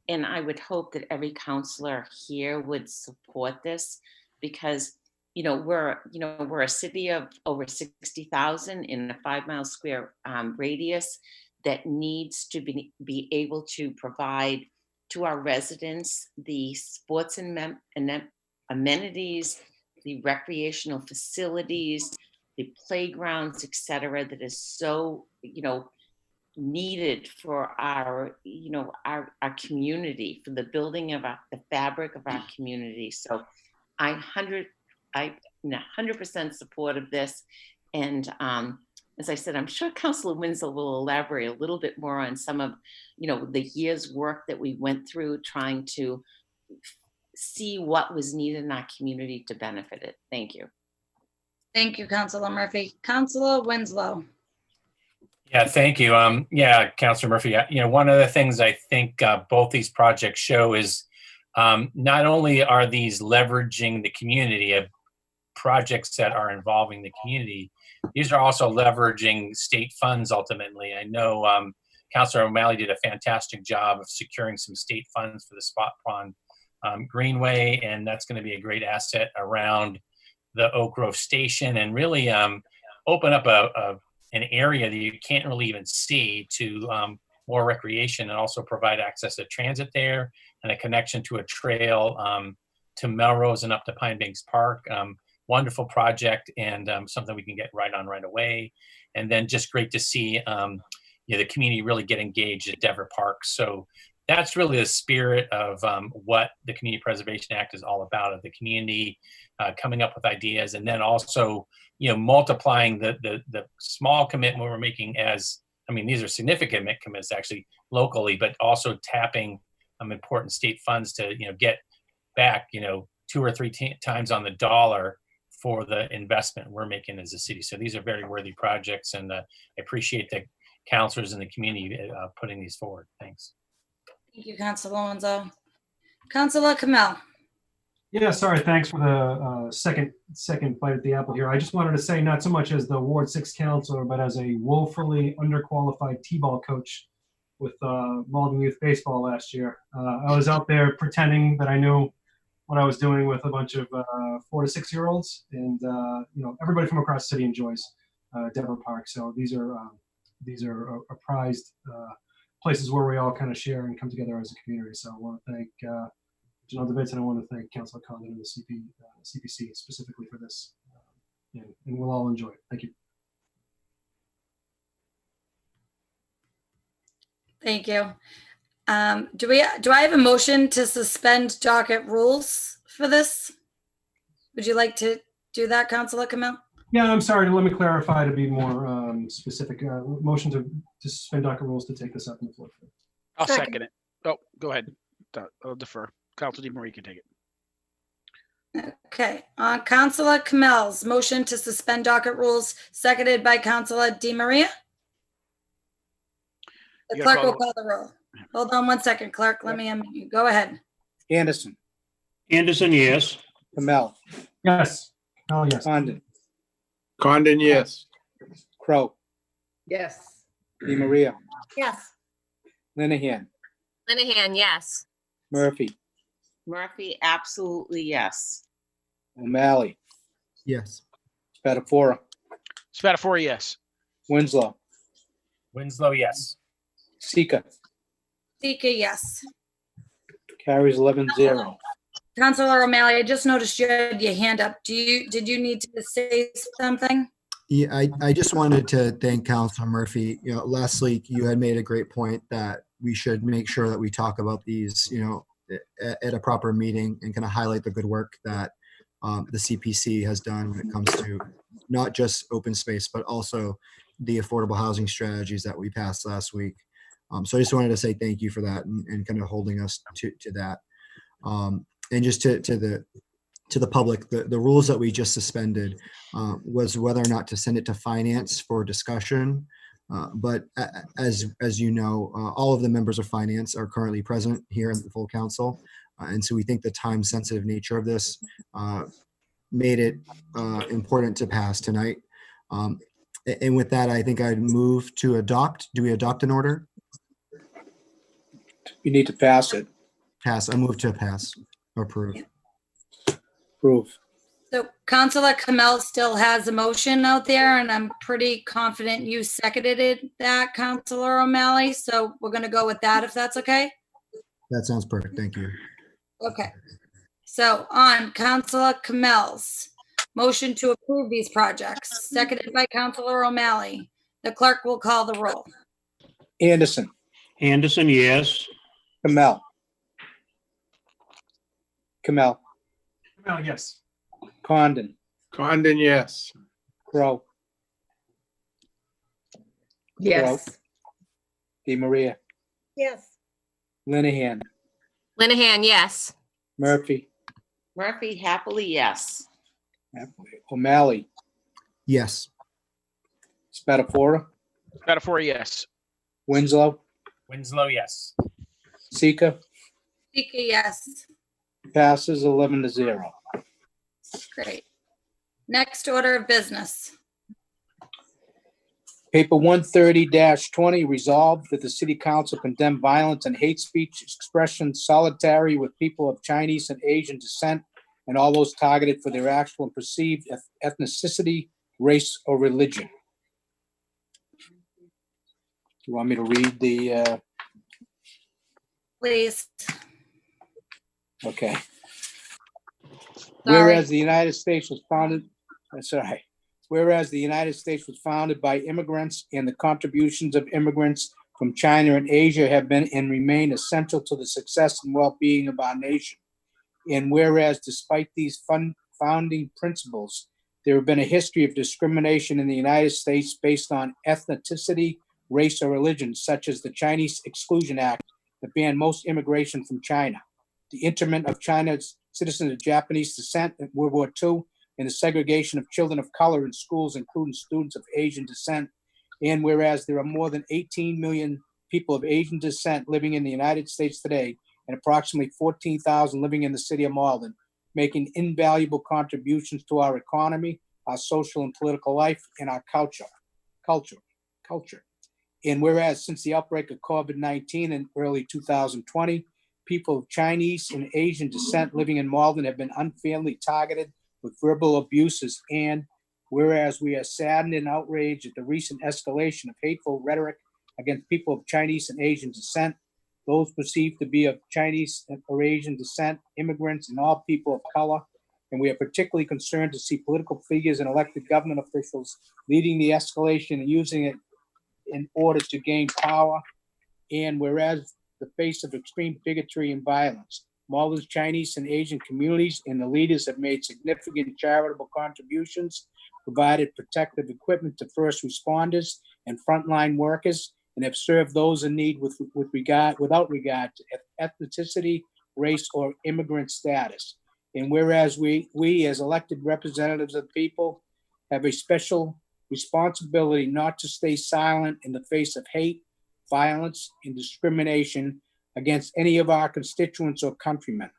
And I would hope that every counselor here would support this because, we're a city of over 60,000 in a 5 mile square radius that needs to be able to provide to our residents the sports and amenities, the recreational facilities, the playgrounds, etc., that is so, needed for our community, for the building of the fabric of our community. So I'm 100% support of this. And as I said, I'm sure Councilor Winslow will elaborate a little bit more on some of, the year's work that we went through trying to see what was needed in our community to benefit it. Thank you.
Thank you, Councilor Murphy. Councilor Winslow.
Yeah, thank you. Yeah, Councilor Murphy, one of the things I think both these projects show is not only are these leveraging the community of projects that are involving the community, these are also leveraging state funds ultimately. I know Councilor O'Malley did a fantastic job of securing some state funds for the Spot Pond Greenway, and that's going to be a great asset around the Oak Grove Station and really open up an area that you can't really even see to more recreation and also provide access to transit there and a connection to a trail to Melrose and up to Pine Banks Park. Wonderful project and something we can get right on right away. And then just great to see the community really get engaged at Dever Park. So that's really the spirit of what the Community Preservation Act is all about, of the community coming up with ideas, and then also multiplying the small commitment we're making these are significant commitments actually locally, but also tapping important state funds to get back 2 or 3 times on the dollar for the investment we're making as a city. So these are very worthy projects, and I appreciate the councilors and the community putting these forward. Thanks.
Thank you, Councilor Winslow. Councilor Kamel.
Yeah, sorry, thanks for the second bite at the apple here. I just wanted to say, not so much as the Ward 6 counselor, but as a woefully underqualified T-ball coach with Malden Youth Baseball last year. I was out there pretending that I knew what I was doing with a bunch of 4 to 6 year olds, and everybody from across the city enjoys Dever Park. So these are a prized places where we all kind of share and come together as a community. So I want to thank Janelle Davidson, and I want to thank Councilor Condon and the CPC specifically for this, and we'll all enjoy it. Thank you.
Thank you. Do I have a motion to suspend docket rules for this? Would you like to do that, Councilor Camille?
Yeah, I'm sorry. Let me clarify to be more specific. Motion to suspend docket rules to take this up in the floor.
I'll second it. Oh, go ahead. I'll defer. Councilor DeMarie can take it.
Okay, Councilor Camille's motion to suspend docket rules, seconded by Councilor DeMaria. The
You gotta
clerk
call
will
the-
call the roll. Hold on one second, clerk. Let me unmute you. Go ahead.
Anderson,
Anderson, yes.
Kamel,
Yes. Oh, yes.
Condon,
Condon, yes.
Crow,
Yes.
DeMaria,
Yes.
Linehan,
Linehan, yes.
Murphy,
Murphy, absolutely yes.
O'Malley,
Yes.
Spatafora,
Spatafora, yes.
Winslow,
Winslow, yes.
Sika,
Sika, yes.
carries 11-0.
Councilor O'Malley, I just noticed you had your hand up. Did you need to say something?
Yeah, I just wanted to thank Councilor Murphy. Last week you had made a great point that we should make sure that we talk about these, at a proper meeting and kind of highlight the good work that the CPC has done when it comes to not just open space, but also the affordable housing strategies that we passed last week. So I just wanted to say thank you for that and kind of holding us to that. And just to the public, the rules that we just suspended was whether or not to send it to finance for discussion. But as you know, all of the members of finance are currently present here in the full council. And so we think the time sensitive nature of this made it important to pass tonight. And with that, I think I'd move to adopt. Do we adopt an order?
You need to pass it.
Pass. I move to pass or approve.
Approve.
So Councilor Camille still has a motion out there, and I'm pretty confident you seconded that, Councilor O'Malley. So we're going to go with that, if that's okay.
That sounds perfect. Thank you.
Okay. So on Councilor Camille's motion to approve these projects, seconded by Councilor O'Malley, the clerk will call the roll.
Anderson,
Anderson, yes.
Kamel,
Yes.
Condon,
Condon, yes.
Crow,
Yes.
DeMaria,
Yes.
Linehan,
Linehan, yes.
Murphy,
Murphy, happily yes.
O'Malley,
Yes.
Spatafora,
Spatafora, yes.
Winslow,
Winslow, yes.
Sika,
Sika, yes.
passes 11-0.
Great. Next order of business.
Paper 130-20, resolved that the city council condemn violence and hate speech expression solitary with people of Chinese and Asian descent and all those targeted for their actual and perceived ethnicity, race, or religion. Do you want me to read the,
Please.
okay.
Sorry.
Whereas the United States was founded, that's all right. Whereas the United States was founded by immigrants and the contributions of immigrants from China and Asia have been and remain essential to the success and well-being of our nation. And whereas despite these founding principles, there have been a history of discrimination in the United States based on ethnicity, race, or religion, such as the Chinese Exclusion Act that banned most immigration from China, the internment of China's citizens of Japanese descent in World War II, and the segregation of children of color in schools, including students of Asian descent. And whereas there are more than 18 million people of Asian descent living in the United States today, and approximately 14,000 living in the city of Malden, making invaluable contributions to our economy, our social and political life, and our culture. And whereas since the outbreak of COVID-19 in early 2020, people of Chinese and Asian descent living in Malden have been unfairly targeted with verbal abuses. And whereas we are saddened and outraged at the recent escalation of hateful rhetoric against people of Chinese and Asian descent, those perceived to be of Chinese or Asian descent, immigrants, and all people of color. And we are particularly concerned to see political figures and elected government officials leading the escalation and using it in order to gain power. And whereas the face of extreme bigotry and violence, Malden's Chinese and Asian communities and the leaders have made significant charitable contributions, provided protective equipment to first responders and frontline workers, and have served those in need without regard to ethnicity, race, or immigrant status. And whereas we as elected representatives of the people have a special responsibility not to stay silent in the face of hate, violence, and discrimination against any of our constituents or countrymen.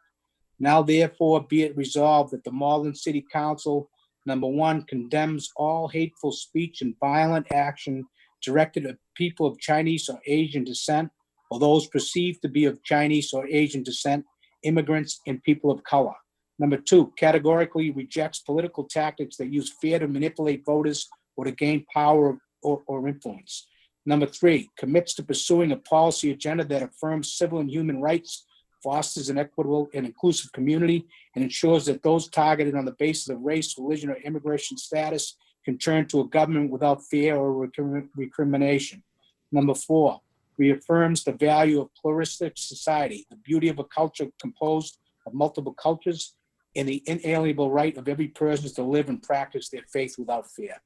Now, therefore, be it resolved that the Malden City Council, number one, condemns all hateful speech and violent action directed at people of Chinese or Asian descent, or those perceived to be of Chinese or Asian descent, immigrants, and people of color. Number two, categorically rejects political tactics that use fear to manipulate voters or to gain power or influence. Number three, commits to pursuing a policy agenda that affirms civil and human rights, fosters an equitable and inclusive community, and ensures that those targeted on the basis of race, religion, or immigration status can turn to a government without fear or recrimination. Number four, reaffirms the value of pluralistic society, the beauty of a culture composed of multiple cultures, and the inalienable right of every person to live and practice their faith without fear.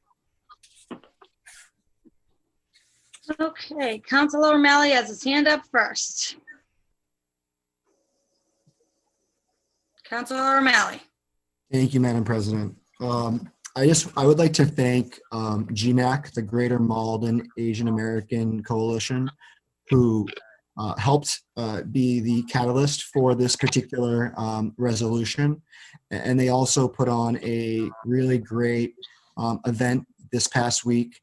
Okay, Councilor O'Malley has his hand up first. Councilor O'Malley.
Thank you, Madam President. I would like to thank GMAC, the Greater Malden Asian American Coalition, who helped be the catalyst for this particular resolution. And they also put on a really great event this past week,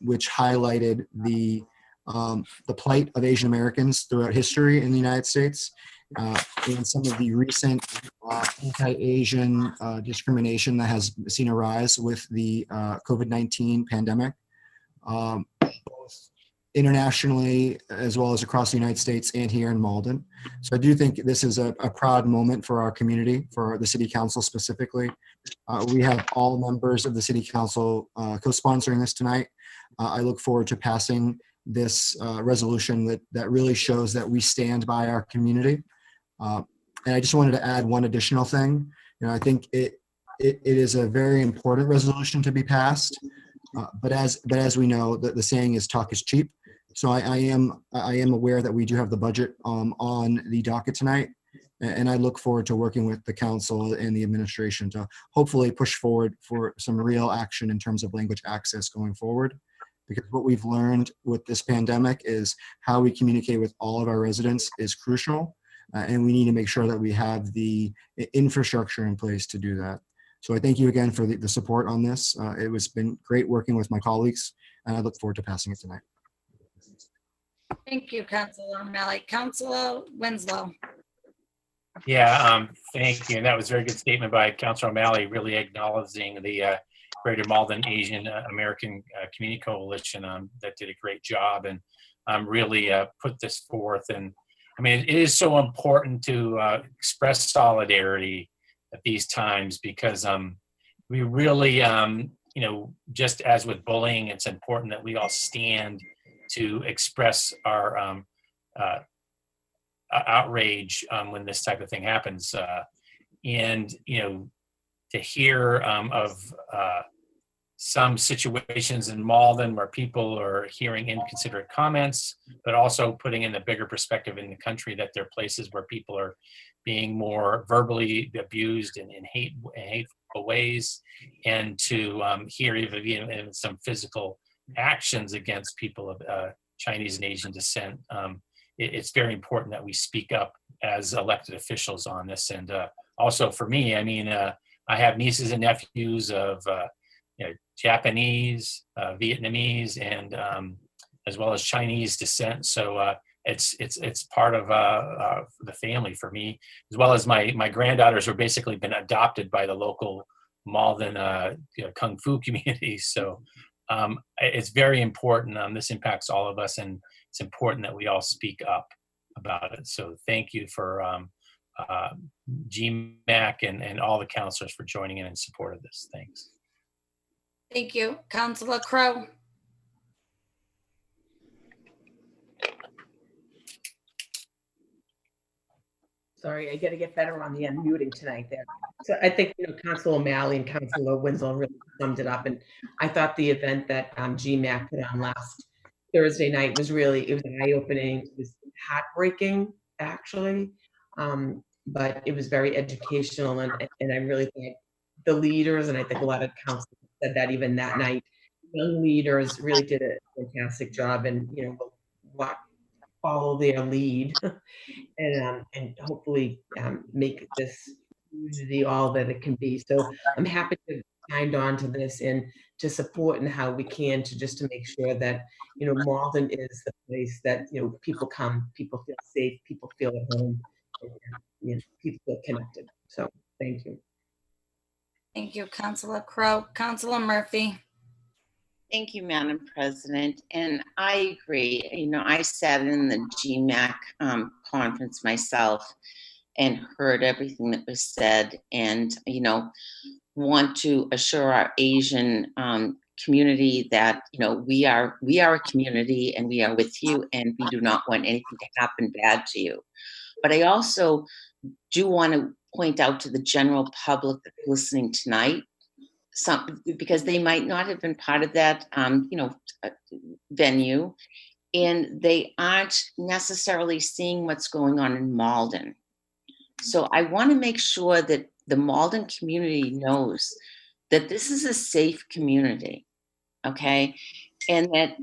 which highlighted the plight of Asian Americans throughout history in the United States, and some of the recent anti-Asian discrimination that has seen a rise with the COVID-19 pandemic, both internationally as well as across the United States and here in Malden. So I do think this is a proud moment for our community, for the City Council specifically. We have all members of the City Council co-sponsoring this tonight. I look forward to passing this resolution that really shows that we stand by our community. And I just wanted to add one additional thing. I think it is a very important resolution to be passed. But as we know, the saying is talk is cheap. So I am aware that we do have the budget on the docket tonight, and I look forward to working with the council and the administration to hopefully push forward for some real action in terms of language access going forward. Because what we've learned with this pandemic is how we communicate with all of our residents is crucial, and we need to make sure that we have the infrastructure in place to do that. So I thank you again for the support on this. It has been great working with my colleagues, and I look forward to passing it tonight.
Thank you, Councilor O'Malley. Councilor Winslow.
Yeah, thank you. And that was a very good statement by Councilor O'Malley, really acknowledging the Greater Malden Asian American Community Coalition that did a great job and really put this forth. And I mean, it is so important to express solidarity at these times because we really, just as with bullying, it's important that we all stand to express our outrage when this type of thing happens. And, to hear of some situations in Malden where people are hearing inconsiderate comments, but also putting in the bigger perspective in the country that there are places where people are being more verbally abused in hateful ways, and to hear even some physical actions against people of Chinese and Asian descent. It's very important that we speak up as elected officials on this, and also for me, I mean, I have nieces and nephews of Japanese, Vietnamese, and as well as Chinese descent. So it's part of the family for me, as well as my granddaughters who basically been adopted by the local Malden Kung Fu community. So it's very important. This impacts all of us, and it's important that we all speak up about it. So thank you for GMAC and all the counselors for joining in support of this. Thanks.
Thank you. Councilor Crowe.
Sorry, I got to get better on the unmuting tonight there. So I think, Councilor O'Malley and Councilor Winslow really summed it up. And I thought the event that GMAC put on last Thursday night was it was eye-opening. It was heartbreaking, actually. But it was very educational. And I really think the leaders, and I think a lot of councilors said that even that night, young leaders really did a fantastic job, and, we'll follow their lead and hopefully make this community all that it can be. So I'm happy to signed on to this and to support and how we can to make sure that, Malden is the place that, people come, people feel safe, people feel at home, and people feel connected. So thank you.
Thank you, Councilor Crowe. Councilor Murphy.
Thank you, Madam President. And I agree. I sat in the GMAC conference myself and heard everything that was said, and, want to assure our Asian community that, we are a community and we are with you, and we do not want anything to happen bad to you. But I also do want to point out to the general public that's listening tonight, because they might not have been part of that, venue, and they aren't necessarily seeing what's going on in Malden. So I want to make sure that the Malden community knows that this is a safe community, okay? And that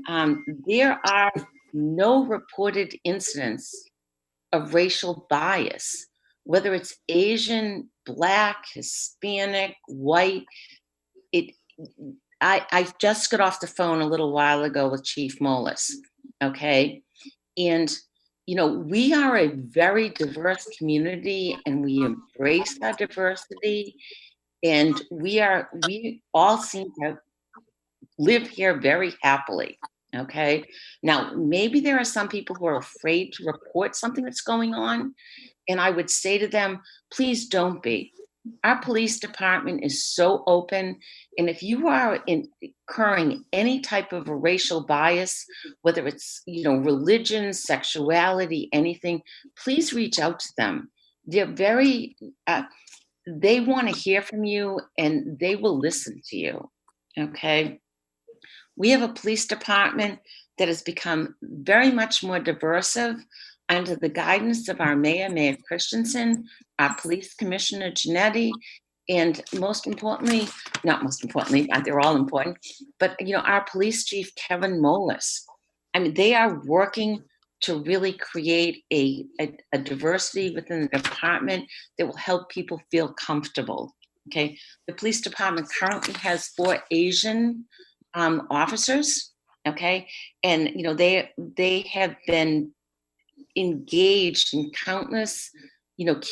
there are no reported incidents of racial bias, whether it's Asian, Black, Hispanic, white. I just got off the phone a little while ago with Chief Molis, okay? And, we are a very diverse community, and we embrace our diversity, and we all seem to live here very happily, okay? Now, maybe there are some people who are afraid to report something that's going on, and I would say to them, please don't be. Our police department is so open, and if you are incurring any type of a racial bias, whether it's, religion, sexuality, anything, please reach out to them. They're very, they want to hear from you, and they will listen to you, okay? We have a police department that has become very much more diverse under the guidance of our Mayor Christensen, our Police Commissioner Giannetti, and they're all important, but our Police Chief Kevin Molis. I mean, they are working to really create a diversity within the department that will help people feel comfortable. Okay, the police department currently has 4 Asian officers. Okay, and they have been engaged in countless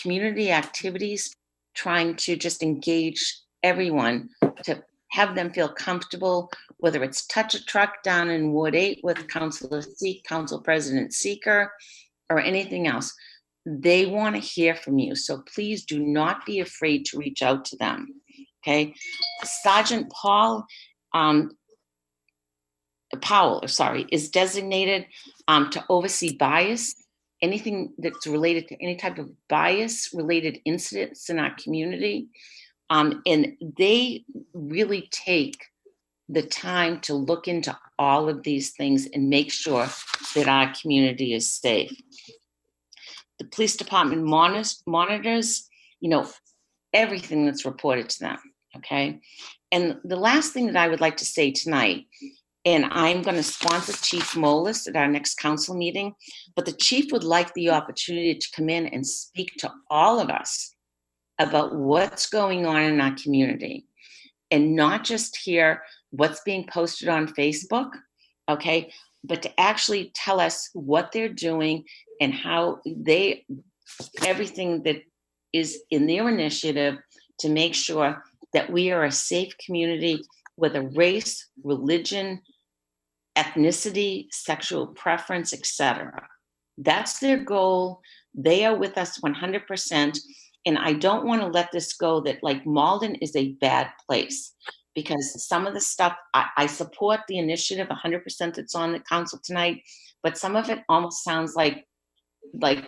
community activities, trying to just engage everyone to have them feel comfortable, whether it's touch a truck down in Ward 8 with Council President Seeker, or anything else. They want to hear from you, so please do not be afraid to reach out to them. Okay, Sergeant Powell is designated to oversee bias, anything that's related to any type of bias related incidents in our community. And they really take the time to look into all of these things and make sure that our community is safe. The police department monitors, everything that's reported to them, okay? And the last thing that I would like to say tonight, and I'm going to sponsor Chief Molis at our next council meeting, but the chief would like the opportunity to come in and speak to all of us about what's going on in our community and not just hear what's being posted on Facebook, okay, but to actually tell us what they're doing and how everything that is in their initiative to make sure that we are a safe community, whether race, religion, ethnicity, sexual preference, etc. That's their goal. They are with us 100%. And I don't want to let this go that like Malden is a bad place, because some of the stuff, I support the initiative 100% that's on the council tonight, but some of it almost sounds like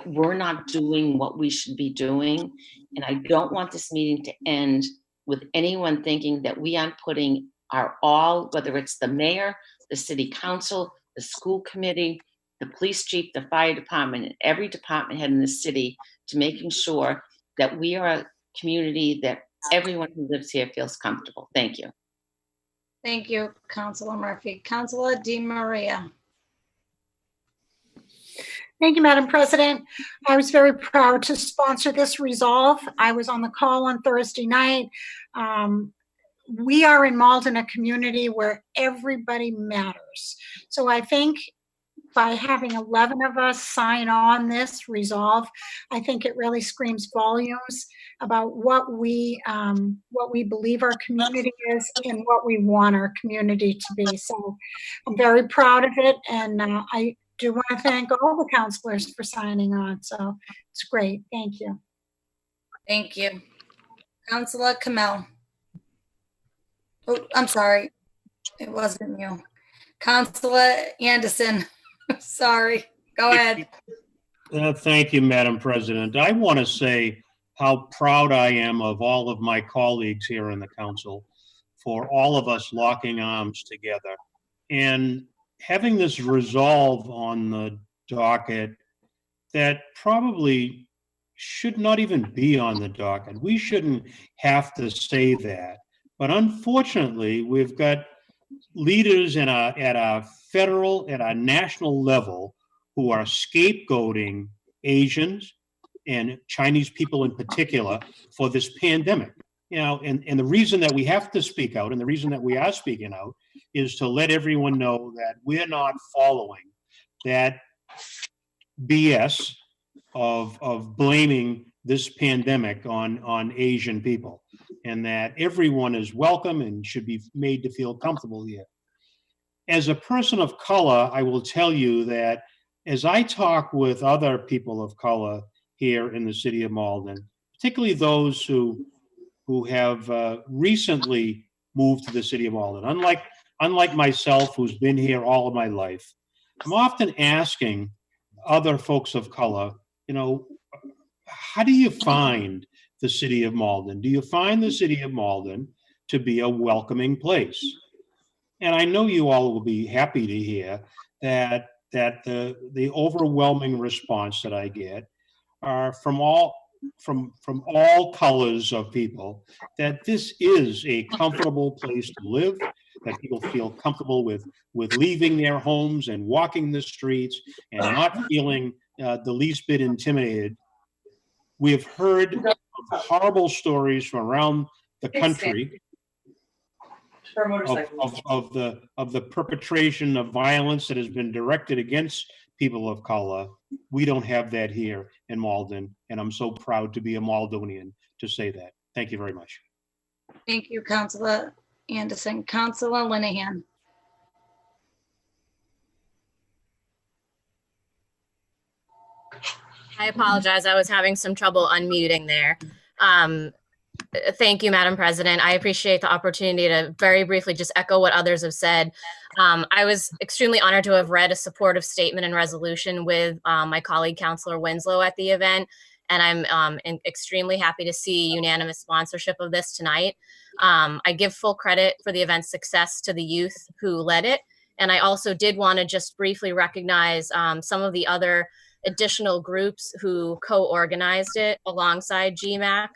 we're not doing what we should be doing. And I don't want this meeting to end with anyone thinking that we aren't putting our all, whether it's the mayor, the city council, the school committee, the police chief, the fire department, and every department head in the city, to making sure that we are a community that everyone who lives here feels comfortable. Thank you.
Thank you, Councilor Murphy. Councilor DeMaria.
Thank you, Madam President. I was very proud to sponsor this resolve. I was on the call on Thursday night. We are in Malden, a community where everybody matters. So I think by having 11 of us sign on this resolve, I think it really screams volumes about what we believe our community is and what we want our community to be. So I'm very proud of it, and I do want to thank all the counselors for signing on. So it's great. Thank you.
Thank you. Councilor Kamel. Oh, I'm sorry. It wasn't you. Councilor Anderson. Sorry. Go ahead.
Thank you, Madam President. I want to say how proud I am of all of my colleagues here in the council for all of us locking arms together and having this resolve on the docket that probably should not even be on the docket. We shouldn't have to say that. But unfortunately, we've got leaders at our federal, at our national level who are scapegoating Asians and Chinese people in particular for this pandemic. You know, and the reason that we have to speak out, and the reason that we are speaking out, is to let everyone know that we're not following that BS of blaming this pandemic on Asian people, and that everyone is welcome and should be made to feel comfortable here. As a person of color, I will tell you that as I talk with other people of color here in the city of Malden, particularly those who have recently moved to the city of Malden, unlike myself, who's been here all of my life, I'm often asking other folks of color, you know, how do you find the city of Malden? Do you find the city of Malden to be a welcoming place? And I know you all will be happy to hear that the overwhelming response that I get are from all colors of people, that this is a comfortable place to live, that people feel comfortable with leaving their homes and walking the streets and not feeling the least bit intimidated. We have heard of horrible stories from around the country of the perpetration of violence that has been directed against people of color. We don't have that here in Malden, and I'm so proud to be a Maldonian to say that. Thank you very much.
Thank you, Councilor Anderson. Councilor Linehan.
I apologize. I was having some trouble unmuting there. Thank you, Madam President. I appreciate the opportunity to very briefly just echo what others have said. I was extremely honored to have read a supportive statement and resolution with my colleague, Councilor Winslow, at the event, and I'm extremely happy to see unanimous sponsorship of this tonight. I give full credit for the event's success to the youth who led it, and I also did want to just briefly recognize some of the other additional groups who co-organized it alongside GMAC.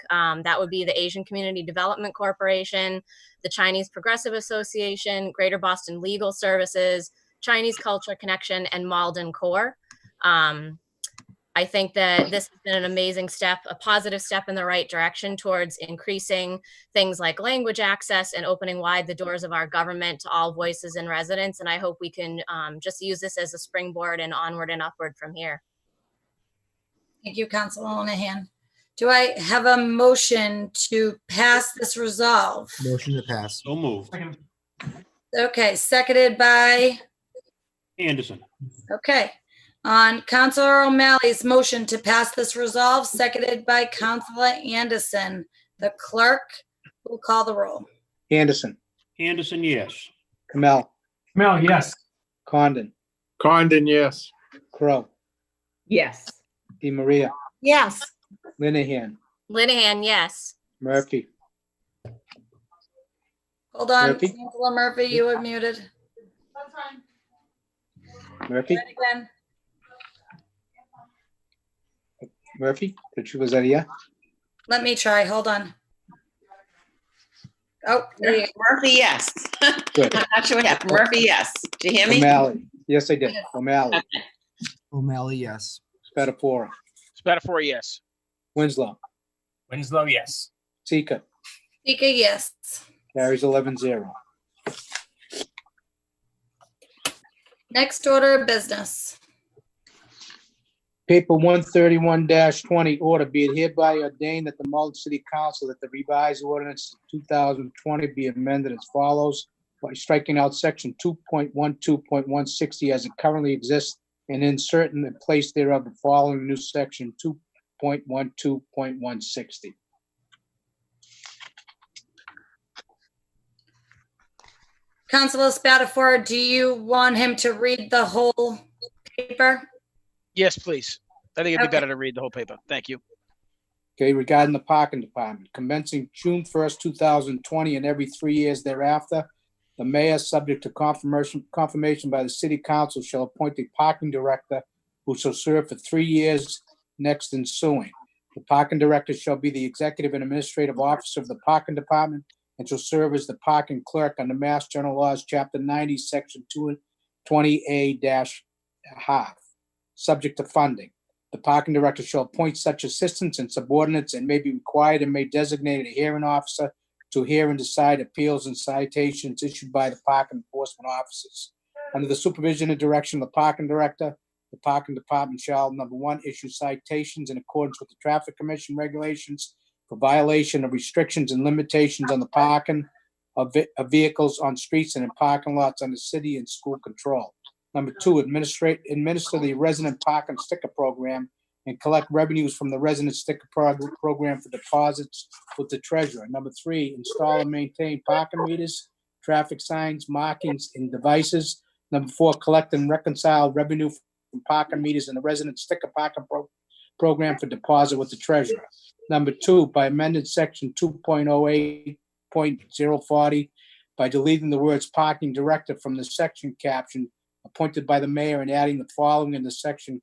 That would be the Asian Community Development Corporation, the Chinese Progressive Association, Greater Boston Legal Services, Chinese Culture Connection, and Malden Core. I think that this has been an amazing step, a positive step in the right direction towards increasing things like language access and opening wide the doors of our government to all voices and residents. And I hope we can just use this as a springboard and onward and upward from here.
Thank you, Councilor Linehan. Do I have a motion to pass this resolve?
Motion to pass.
So moved.
Second.
Okay, seconded by,
Anderson.
okay. On Councilor O'Malley's motion to pass this resolve, seconded by Councilor Anderson. The clerk will call the roll.
Anderson,
Anderson, yes.
Kamel,
Mel, yes.
Condon,
Condon, yes.
Crow,
Yes.
Di Maria,
Yes.
Linehan,
Linehan, yes.
Murphy,
Hold on,
Murphy?
Councilor Murphy, you are muted.
Murphy,
Try it again.
Murphy, was that a yeah?
Let me try, hold on. Oh, there you go.
Murphy, yes.
Good.
I'm not sure what happened. Murphy, yes. Do you hear me?
O'Malley, yes, I did. O'Malley,
O'Malley, yes.
Spatafora,
Spatafora, yes.
Winslow,
Winslow, yes.
Tika,
Tika, yes.
carries 11-0.
Next order of business.
Paper 131-20, order be it hereby ordained that the Malden City Council that the revised ordinance 2020 be amended as follows by striking out section 2.12.160 as it currently exists and insert in the place thereof the following new section 2.12.160.
Councilor Spatafora, do you want him to read the whole paper?
Yes, please. I think it'd be
Okay.
better to read the whole paper. Thank you.
Okay, regarding the parking department, commencing June 1st, 2020, and every 3 years thereafter, the mayor, subject to confirmation by the city council, shall appoint a parking director who shall serve for 3 years next ensuing. The parking director shall be the executive and administrative officer of the parking department and shall serve as the parking clerk under Mass General Laws, Chapter 90, Section 220A-half, subject to funding. The parking director shall appoint such assistants and subordinates and may be required and may designate a hearing officer to hear and decide appeals and citations issued by the parking enforcement officers. Under the supervision and direction of the parking director, the parking department shall, number one, issue citations in accordance with the traffic commission regulations for violation of restrictions and limitations on the parking of vehicles on streets and in parking lots under city and school control. Number two, administer the resident parking sticker program and collect revenues from the resident sticker program for deposits with the treasurer. Number three, install and maintain parking meters, traffic signs, markings, and devices. Number four, collect and reconcile revenue from parking meters and the resident sticker parking program for deposit with the treasurer. Number two, by amended section 2.08.040, by deleting the words parking director from the section caption appointed by the mayor and adding the following in the section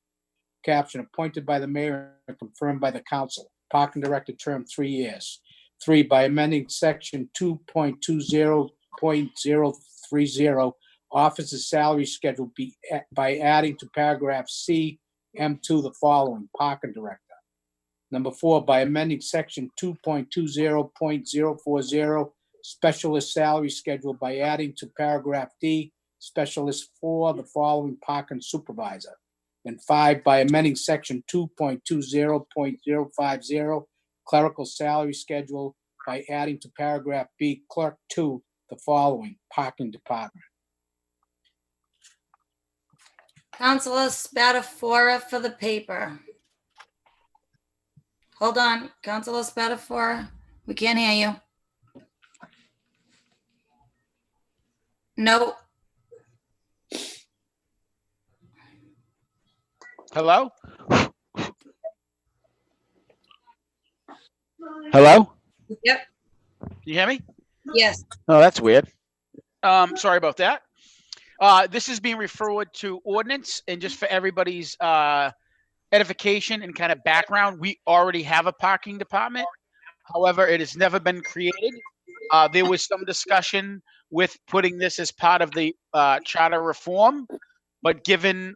caption appointed by the mayor and confirmed by the council. Parking director term 3 years. Three, by amending section 2.20.030, officer's salary schedule by adding to paragraph C, M2 the following, parking director. Number four, by amending section 2.20.040, specialist salary schedule by adding to paragraph D, specialist 4, the following, parking supervisor. And five, by amending section 2.20.050, clerical salary schedule by adding to paragraph B, clerk 2, the following, parking department.
Councilor Spatafora for the paper. Hold on, Councilor Spatafora, we can't hear you. No.
Hello? Hello?
Yep.
Can you hear me?
Yes.
Oh, that's weird. Sorry about that. This is being referred to ordinance, and just for everybody's edification and kind of background, we already have a parking department. However, it has never been created. There was some discussion with putting this as part of the charter reform, but given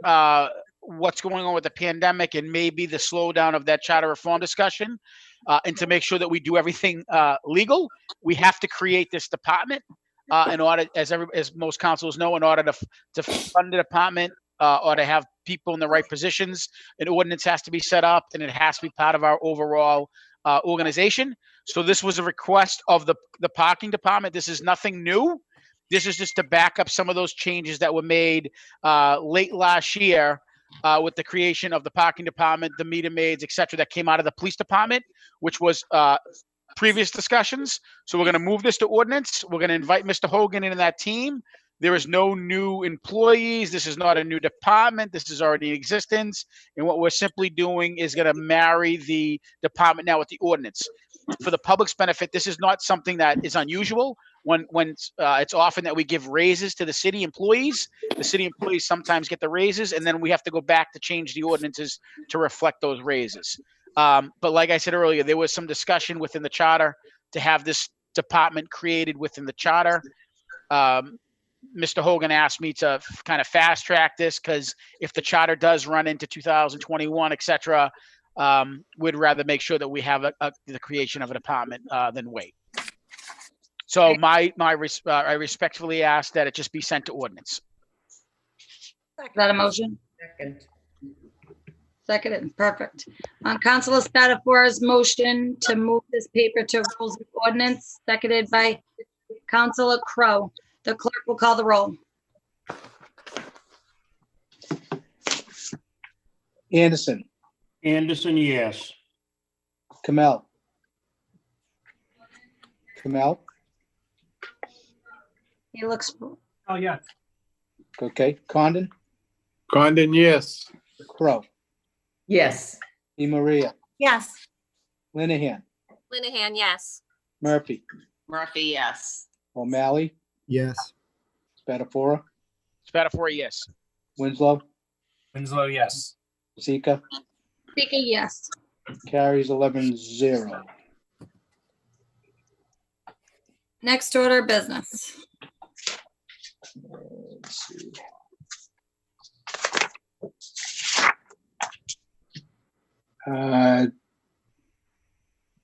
what's going on with the pandemic and maybe the slowdown of that charter reform discussion, and to make sure that we do everything legal, we have to create this department in order, as most councils know, in order to fund the department or to have people in the right positions. An ordinance has to be set up, and it has to be part of our overall organization. So this was a request of the parking department. This is nothing new. This is just to back up some of those changes that were made late last year with the creation of the parking department, the meter maids, et cetera, that came out of the police department, which was previous discussions. So we're going to move this to ordinance. We're going to invite Mr. Hogan into that team. There is no new employees. This is not a new department. This is already in existence. And what we're simply doing is going to marry the department now with the ordinance. For the public's benefit, this is not something that is unusual. When it's often that we give raises to the city employees. The city employees sometimes get the raises, and then we have to go back to change the ordinances to reflect those raises. But like I said earlier, there was some discussion within the charter to have this department created within the charter. Mr. Hogan asked me to kind of fast track this because if the charter does run into 2021, et cetera, we'd rather make sure that we have the creation of a department than wait. So I respectfully ask that it just be sent to ordinance.
Is that a motion?
Second.
Seconded, perfect. On Councilor Spatafora's motion to move this paper to rules of ordinance, seconded by Councilor Crowe. The clerk will call the roll.
Anderson,
Anderson, yes.
Kamel. Kamel,
He looks,
Oh, yeah.
okay. Condon,
Condon, yes.
Crowe,
Yes.
E. Maria,
Yes.
Linehan,
Linehan, yes.
Murphy,
Murphy, yes.
O'Malley,
Yes.
Spatafora,
Spatafora, yes.
Winslow,
Winslow, yes.
Sika,
Speaker, yes.
carries 11-0.
Next order of business.
Let's see.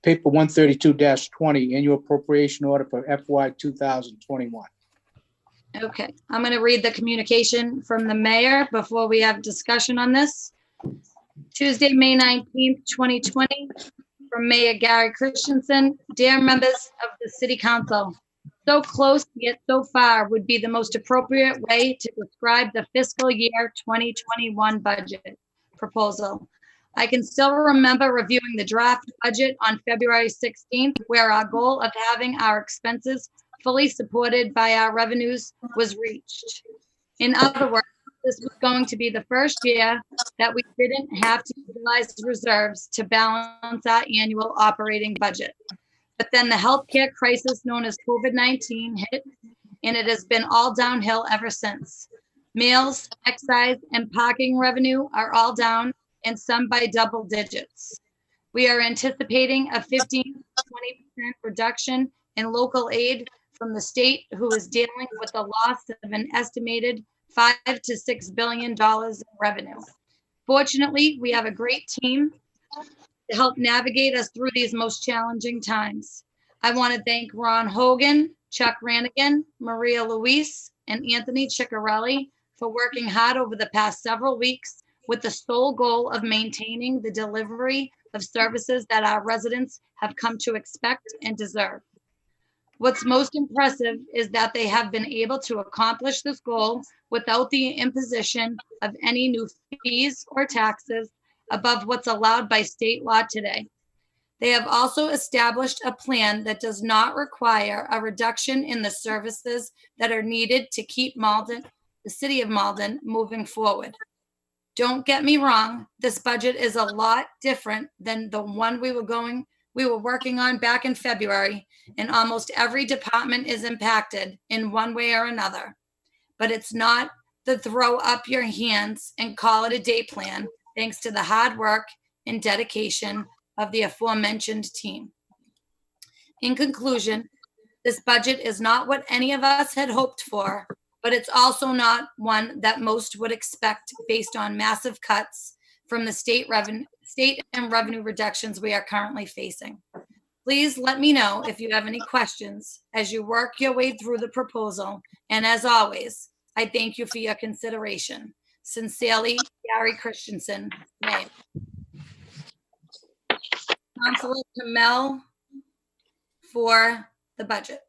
Paper 132-20, annual appropriation order for FY 2021.
Okay, I'm going to read the communication from the mayor before we have discussion on this. Tuesday, May 19th, 2020, from Mayor Gary Christensen. Dear members of the City Council, so close yet so far would be the most appropriate way to describe the fiscal year 2021 budget proposal. I can still remember reviewing the draft budget on February 16th, where our goal of having our expenses fully supported by our revenues was reached. In other words, this was going to be the first year that we didn't have to utilize reserves to balance our annual operating budget. But then the healthcare crisis known as COVID-19 hit, and it has been all downhill ever since. Meals, excise, and parking revenue are all down, and some by double digits. We are anticipating a 15 to 20% reduction in local aid from the state, who is dealing with the loss of an estimated $5 to $6 billion in revenue. Fortunately, we have a great team to help navigate us through these most challenging times. I want to thank Ron Hogan, Chuck Ranigan, Maria Luis, and Anthony Ciccarelli for working hard over the past several weeks with the sole goal of maintaining the delivery of services that our residents have come to expect and deserve. What's most impressive is that they have been able to accomplish this goal without the imposition of any new fees or taxes above what's allowed by state law today. They have also established a plan that does not require a reduction in the services that are needed to keep Malden, the city of Malden, moving forward. Don't get me wrong, this budget is a lot different than the one we were working on back in February, and almost every department is impacted in one way or another. But it's not the throw up your hands and call it a day plan, thanks to the hard work and dedication of the aforementioned team. In conclusion, this budget is not what any of us had hoped for but it's also not one that most would expect based on massive cuts from the state and revenue reductions we are currently facing. Please let me know if you have any questions as you work your way through the proposal. And as always, I thank you for your consideration. Sincerely, Gary Christensen, Mayor. Councilor Kamel for the budget.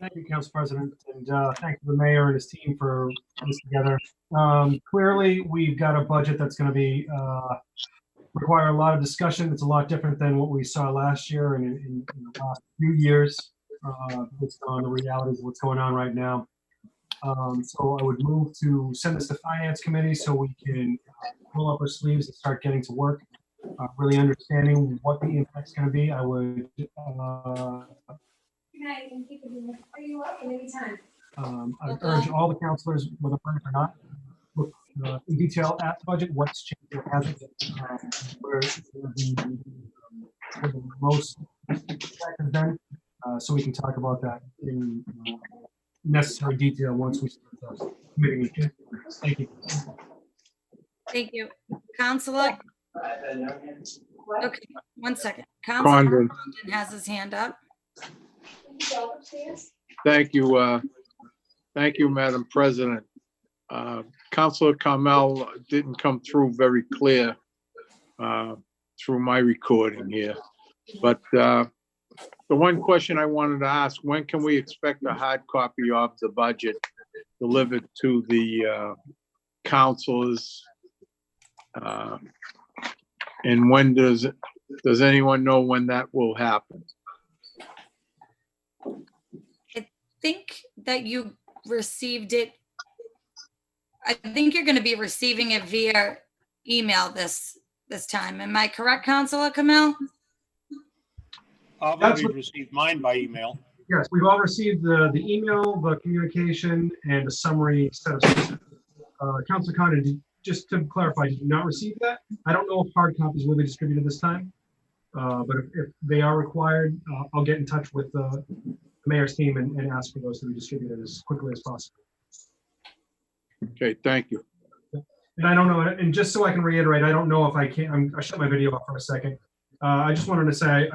Thank you, Council President, and thank you to the mayor and his team for putting this together. Clearly, we've got a budget that's going to be require a lot of discussion. It's a lot different than what we saw last year and in the last few years. Based on the realities of what's going on right now. So I would move to send this to Finance Committee so we can roll up our sleeves and start getting to work, really understanding what the impact's going to be. I would. I urge all the councilors, whether present or not, look in detail at the budget, what's changed, what hasn't, where the most impact has been, so we can talk about that in necessary detail once we start the meeting. Thank you.
Thank you. Councilor? Okay, 1 second. Councilor
Condon.
Condon has his hand up.
Thank you. Thank you, Madam President. Councilor Carmel didn't come through very clear through my recording here. But the one question I wanted to ask, when can we expect a hard copy of the budget delivered to the councilors? And when does anyone know when that will happen?
I think that you received it. I think you're going to be receiving it via email this time. Am I correct, Councilor Kamel?
I've already received mine by email.
Yes, we've all received the email, the communication, and a summary set of Councilor Condon, just to clarify, did you not receive that? I don't know if hard copies will be distributed this time, but if they are required, I'll get in touch with the mayor's team and ask for those to be distributed as quickly as possible.
Okay, thank you.
And I don't know, and just so I can reiterate, I don't know if I can, I shut my video off for a second. I just wanted to say,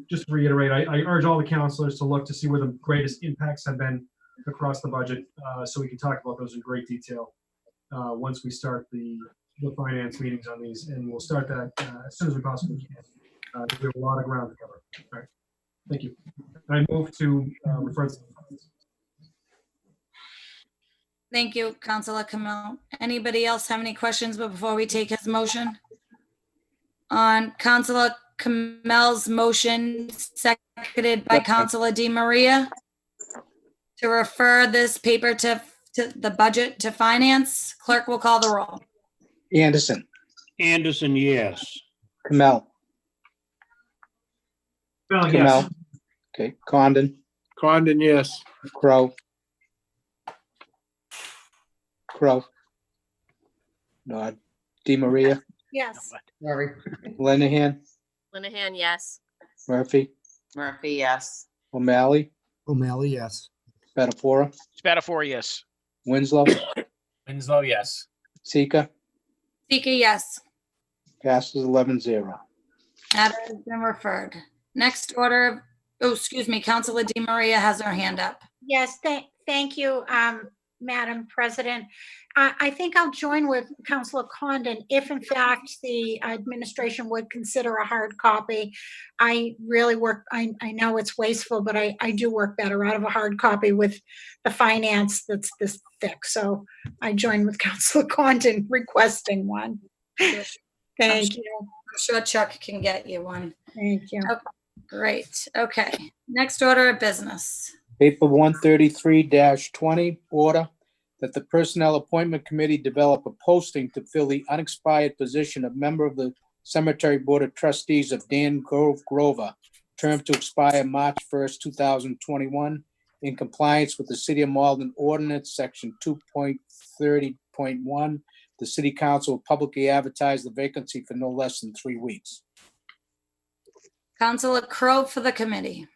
just to reiterate, I urge all the councilors to look to see where the greatest impacts have been across the budget, so we can talk about those in great detail once we start the finance meetings on these, and we'll start that as soon as we possibly can. We have a lot of ground to cover. All right, thank you. I move to refer to.
Thank you, Councilor Kamel. Anybody else have any questions before we take his motion? On Councilor Kamel's motion, seconded by Councilor Di Maria, to refer this paper to the budget to finance. Clerk will call the roll.
Anderson,
Anderson, yes.
Kamel,
Well,
Kamel.
yes.
Okay, Condon,
Condon, yes.
Crow. Crow. Nod. Di Maria,
Yes.
Sorry.
Linehan,
Linehan, yes.
Murphy,
Murphy, yes.
O'Malley,
O'Malley, yes.
Spatafora,
Spatafora, yes.
Winslow,
Winslow, yes.
Sika,
Sika, yes.
passes 11-0.
That has been referred. Next order, excuse me, Councilor Di Maria has her hand up.
Yes, thank you, Madam President. I think I'll join with Councilor Condon if in fact the administration would consider a hard copy. I really work, I know it's wasteful, but I do work better out of a hard copy with the finance that's this thick. So I join with Councilor Condon requesting one. Thank you.
I'm sure Chuck can get you one.
Thank you.
Okay, great. Okay. Next order of business.
Paper 133-20, order that the Personnel Appointment Committee develop a posting to fill the unexpired position of member of the Cemetery Board of Trustees of Dan Grover, term to expire March 1st, 2021, in compliance with the City of Malden Ordinance, Section 2.30.1. The City Council will publicly advertise the vacancy for no less than 3 weeks.
Councilor Crowe for the committee.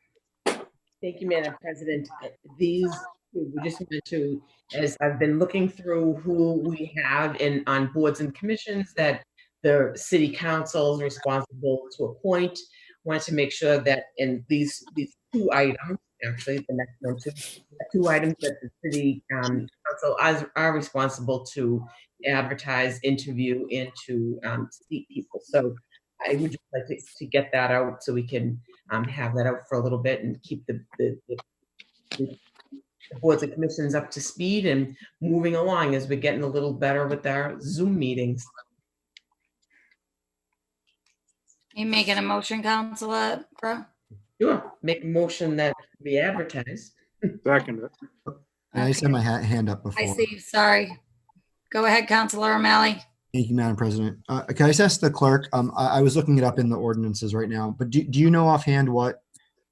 Thank you, Madam President. These We just wanted to, as I've been looking through who we have on boards and commissions that the city council is responsible to appoint, wanted to make sure that in these two items, actually the next one too, two items that the city council are responsible to advertise, interview, and to seat people. So I would just like to get that out so we can have that out for a little bit and keep the boards and commissions up to speed and moving along as we're getting a little better with our Zoom meetings.
You making a motion, Counselor Crowe?
Sure, make a motion that we advertise.
Second.
I just had my hand up before.
I see, sorry. Go ahead, Counselor O'Malley.
Thank you, Madam President. Can I just ask the clerk? I was looking it up in the ordinances right now, but do you know offhand what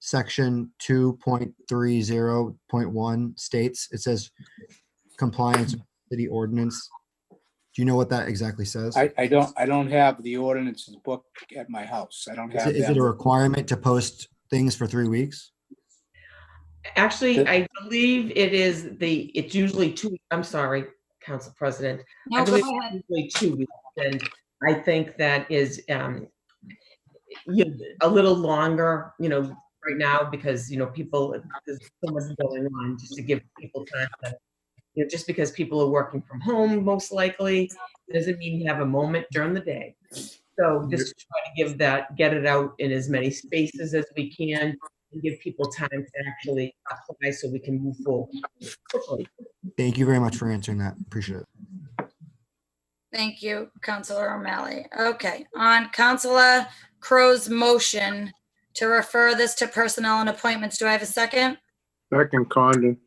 section 2.30.1 states? It says compliance with city ordinance. Do you know what that exactly says?
I don't have the ordinances book at my house. I don't have
Is it a requirement to post things for 3 weeks?
Actually, I believe it's usually 2 weeks. I'm sorry, Council President.
No,
I believe
go ahead.
it's usually 2 weeks. And I think that is a little longer, right now, because, people, there's so much going on, just to give people time to, just because people are working from home, most likely, doesn't mean you have a moment during the day. So just to try to get it out in as many spaces as we can and give people time to actually apply so we can move forward quickly.
Thank you very much for answering that. Appreciate it.
Thank you, Counselor O'Malley. Okay, on Counselor Crow's motion to refer this to personnel and appointments, do I have a second?
Second, Condon.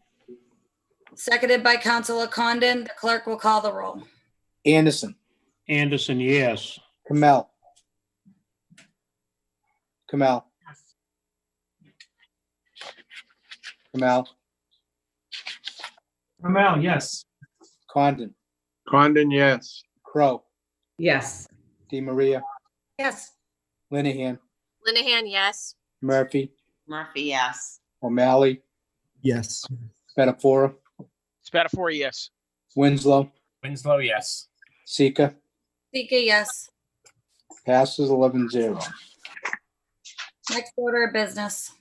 Seconded by Counselor Condon. The clerk will call the roll.
Anderson,
Anderson, yes.
Kamel. Kamel. Kamel,
Kamel, yes.
Condon,
Condon, yes.
Crow,
Yes.
Di Maria,
Yes.
Linehan,
Linehan, yes.
Murphy,
Murphy, yes.
O'Malley,
Yes.
Spatafora,
Spatafora, yes.
Winslow,
Winslow, yes.
Sika,
Sika, yes.
passes 11-0.
Next order of business.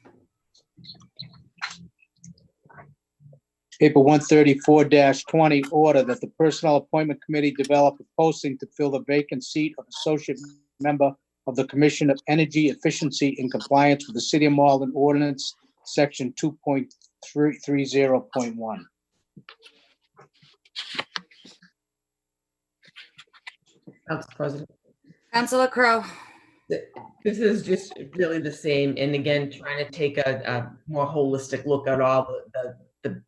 Paper 134-20, order that the Personnel Appointment Committee develop a posting to fill the vacant seat of associate member of the Commission of Energy Efficiency in compliance with the City of Malden Ordinance, Section 2.30.1.
Council President.
Counselor Crowe.
This is just really the same. And again, trying to take a more holistic look at all the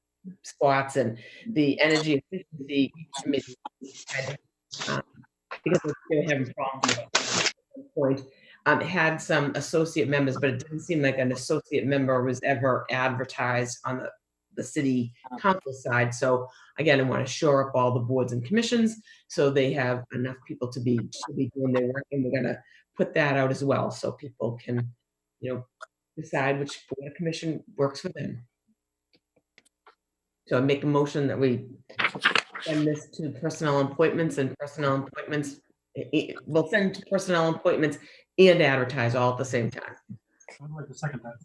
spots, and the Energy Efficiency Committee had, because we're still having problems at one point, had some associate members, but it didn't seem like an associate member was ever advertised on the city council side. So again, I want to shore up all the boards and commissions so they have enough people to be doing their work, and we're going to put that out as well so people can, decide which board or commission works for them. So I make a motion that we send this to personnel appointments, and personnel appointments, we'll send to personnel appointments and advertise all at the same time.
I'd like to second that.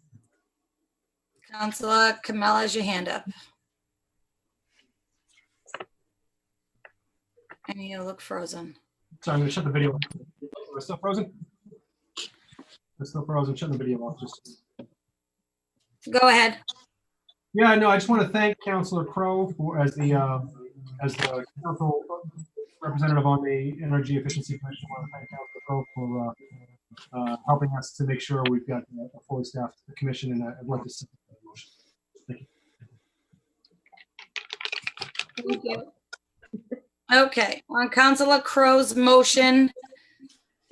Counselor Kamel has your hand up. And you look frozen.
Sorry, I'm gonna shut the video off. We're still frozen? We're still frozen, shut the video off. Just.
Go ahead.
Yeah, no, I just want to thank Councilor Crowe as the council representative on the Energy Efficiency Commission. I want to thank Councilor Crowe for helping us to make sure we've got a fully staffed commission, and I'd like to second that motion. Thank you.
Thank you. Okay, on Counselor Crow's motion,